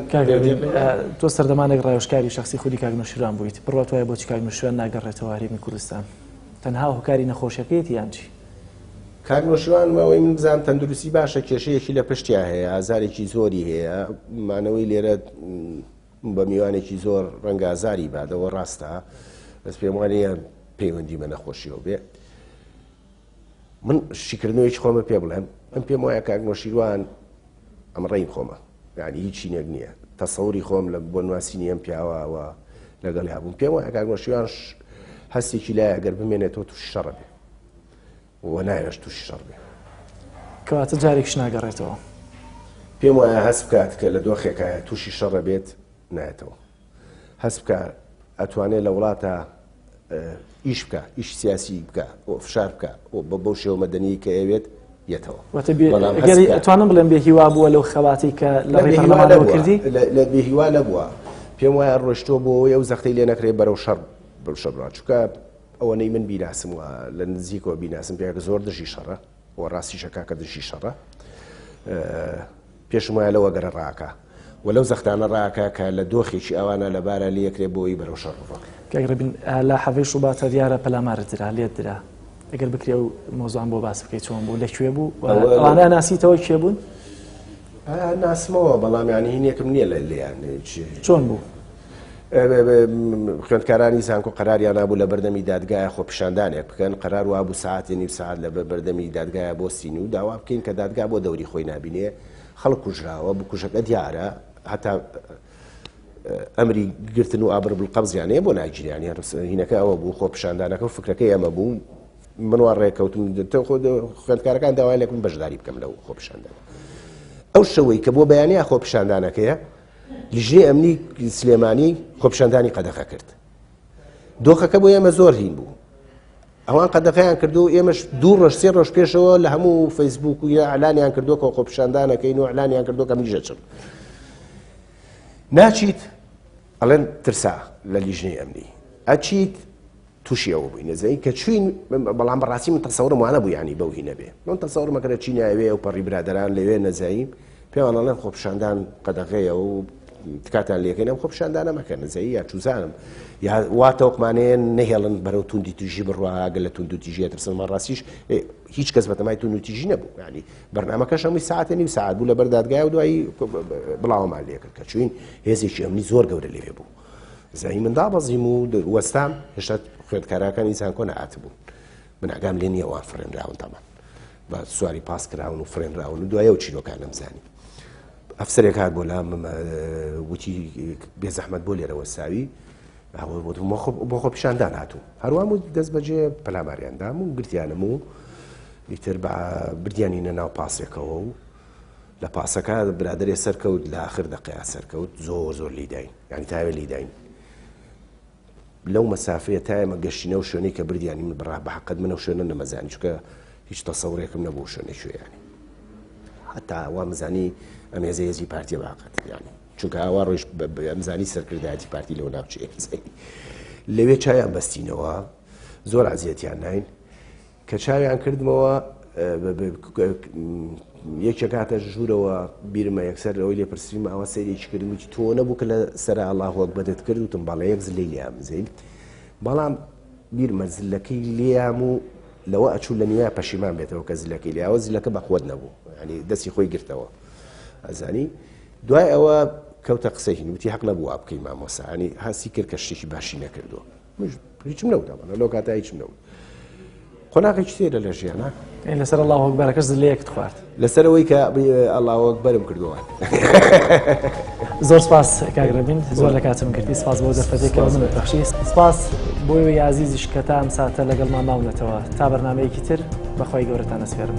تۆ سەردەمانێک ڕایۆشکاری شخصی خودی کاک نوێشیروان بوویت بڕات وایە بۆچی کاک نوێشیروان ناگەڕێتەوە هەرێمی کوردستان تەنها هۆکاری نەخۆشیەکەیەتی یان چی؟ کاک نوێشیروان ئەوەی من بزانم تەندروستی باشە کێشەیەکی لە پشتیا هەیە ئازارێکی زۆری هەیە مانەوەی لێرە بە میوانێکی زۆر ڕەنگە ئازاری بادەوە ڕاستە بەس پێم وانە پەیوەندی بە نەخۆشیەوە بێ من شیکردنەوەیکی خۆمە پێ بڵێم ئەم پێم وایە کاک نوێشیروان ئەمە ڕێی خۆمە یعنی هیچی نەک نییە تەسەوری خۆم لە بۆ نواسینی ئەم پیاوەوە لەگەڵ هابووم پێم وایە کاک نوێشیروان هەستێکی لایە ئەگەر بمێنێتەوە تووشی شەڕە بێ و نایەش تووشی شەڕ بێ کەواتە جارێکش ناگەڕێتەوە پێم وایە هەست بکات کە لە دۆخێکە تووشی شەڕە بێت نایەتەوە هەست بکە ئەتوانێت لە وڵاتە ئیش بکە ئیش سیاسی بکە فشار بکە بەو شێوە مەدەنی کە ئەوێت یەتەوە ئەتوانم بڵێم بێ هیوا بووە لەو خەواتی کە لە ڕێپەرلەمانەوە کردی لە بێهیوا نەبووە پێم وایە ڕۆشتۆ بۆ ئەو زەختەی لێ نەکرێت بەرەو شەڕ بڕات چونکە ئەوەنەی من بیناسم وە لە نزیکەوە بیناسم پێکە زۆر دژی شەڕە و ڕاستیشەکە کە دژی شەڕە پێشم وایە لەوە گەرە ڕاکە و لەو زەختانە ڕاکە کە لە دۆخێکی ئەوانە لەبارە لێ یەکرێت بۆی بەرەو شەڕ بڕۆ کاگربین لە حەڤەی شوباتە دیارە پەلامارت درا لێت درا ئەگەر بکرێ و مۆزوعان بۆ باس بکەیت چۆن بوو لەکوێ بوو ئەوانە ناسیتەوە کێ بوون؟ ناسمەوە بەڵام یانی هینێکم نییە لە لێیان چۆن بوو؟ خوێندکارانی زانکۆ قەراریان نابوو لە بەردەمی دادگایە خۆ پیشاندانێک بکەن قەرار وابوو ساعتی نیم ساعت لە بەردەمی دادگایە بۆ سین و داوا بکەین کە دادگا بۆ دەوری خۆی نبینێ خەڵک کوژراوە بکوژەکە دیارە هەتا ئەمری گرتن و ئابر بالقەبزیانەیە بۆ ناگیریانی هینەکە ئەوە بوو خۆ پیشاندانەکە و فکرەکەی ئەمە بوو منوان ڕێکەوتم خوێندکارەکان داوای لێکم بەشداری بکەم لەو خۆ پیشاندان ئەو شەوەی کە بۆ بەیانەیە خۆ پیشاندانەکەیە لیژنەی ئەمنی سلێمانی خۆپیشاندانی قەدەغە کرد دۆخەکە بۆ ئێمە زۆر هین بوو ئەوان قەدەغەیان کردو و ئێمەش دوو ڕۆژ سێ ڕۆژ پێشەوە لە هەموو فەیسبوک و ئەعلانیان کردو کە خۆپیشاندانەکەین و ئەعلانیان کردو کە منیژە چڕ ناچیت ئەڵێن ترسا لە لیژنەی ئەمنی ئەچیت تووشی ئەوە بووی نەزایی کە چوین بەڵام بەڕاستی من تەسەورم وانە بوو یانی بەو هینە بێ من تەسەورمەکە چینی ئەوێ و پەڕی برادەران لەوێ نەزایی پێوان ئەڵێن خۆپیشاندان قەدەغەیە و تکاتان لێکەین ئەم خۆپیشاندانە مەکە نزایی یا چوزانم یا واتەوەقمانەیە نەهێڵن بەرەو توندی توژی بڕواگە لە تونند و تیژیە ترسمە ڕاستیش هیچ کەس بەتەمای تونند و تیژی نەبوو ینی بەرنامەکەش هەمووی ساعتە نیم ساعت بوو لە بەردادگای و دوایی بڵاومان لێکرد کە چوین هێزێکی ئەمنی زۆر گەورە لێوێ بوو زایی من دابەزیم و وەستام هێشتا خوێندکارەکانی زانکۆ نەهاتبوون من ئاگام لێ نییە وان فڕێنراون تامان بە سواری پاس کراون و فڕێنراون و دوایە و چیرۆکان نەمزانی ئەفسەرێک هات بۆ لام وتی بێزەحمەت بۆ لێرەوە ساوی بۆ خۆ پیشاندان هاتوو هەروام و دەست بەجێ پەلاماریاندام و گرتیانم و ئیتر بردیانی نەناو پاسێکەوە و لە پاسەکە برادرێ سەرکەوت لە آخر دەقەیە سەرکەوت زۆر زۆر لیداین یعنی تاوێ لیداین لەو مەسافەیە تا ئێمە گەشتینە و شوێنەی کە بردیانی من بڕا بەحەقەت منە شوێنە نەمەزانی چونکە هیچ تەسەورێکم نەبوو شوێنەی شوێیانی حتا وا مزانی ئەم هێزی پارتی باقەت ینی چونکە ئاوا ڕۆژ ئەمزانی سەرکردایەتی پارتی لەو ناوچەیە لەوێ چایان بەستینەوە زۆر عەزیەتیان ناین کە چاویان کردمەوە یەکێک هاتە ژوورەوە بیرمە یەکسەر ئەوەی لێ پرسیمە ئەوە سەیرێکی کردم وتی تۆ نەبوو کە لە سەر ئەڵڵاهو ئەکبەرت کرد وتم بەڵێ یەک زلەی لێیان بزەین بەڵام بیرمە زلەکەی لێیام و لەوە ئەچوو لە نیوە پەشیمان بێتەوە کە زلەکەی لێیاوە زلەکە بەخۆت نەبوو ینی دەستی خۆی گرتەوە ئەزانی دوای ئەوە کەوتە قسەی هین وتی حەق نەبوو وا بکەی مامۆستا ینی هەستی کرد کە شتێکی باشی نەکردووە هیچم نەوتەمەە لەو کاتە هیچم نەوت قۆناغێکی تێرە لە ژیانە لەسەر ئەڵڵاهو ئەکبەرەکەش زلەیەکت خوارد لەسەرەوەی کە ئەڵڵاهو ئەکبەرم کردووە زۆر سپاس کاگرەبین زۆر لە کاتم کردی سپاس بۆ دەرفەتێکەوە منت بەخشی سپاس بۆی عەزیزیش کە تا ئەم ساتە لەگەڵمان ماونەتەوە تا بەرنامەیەکی تر بەخوای گەورەتان ئەسپێرم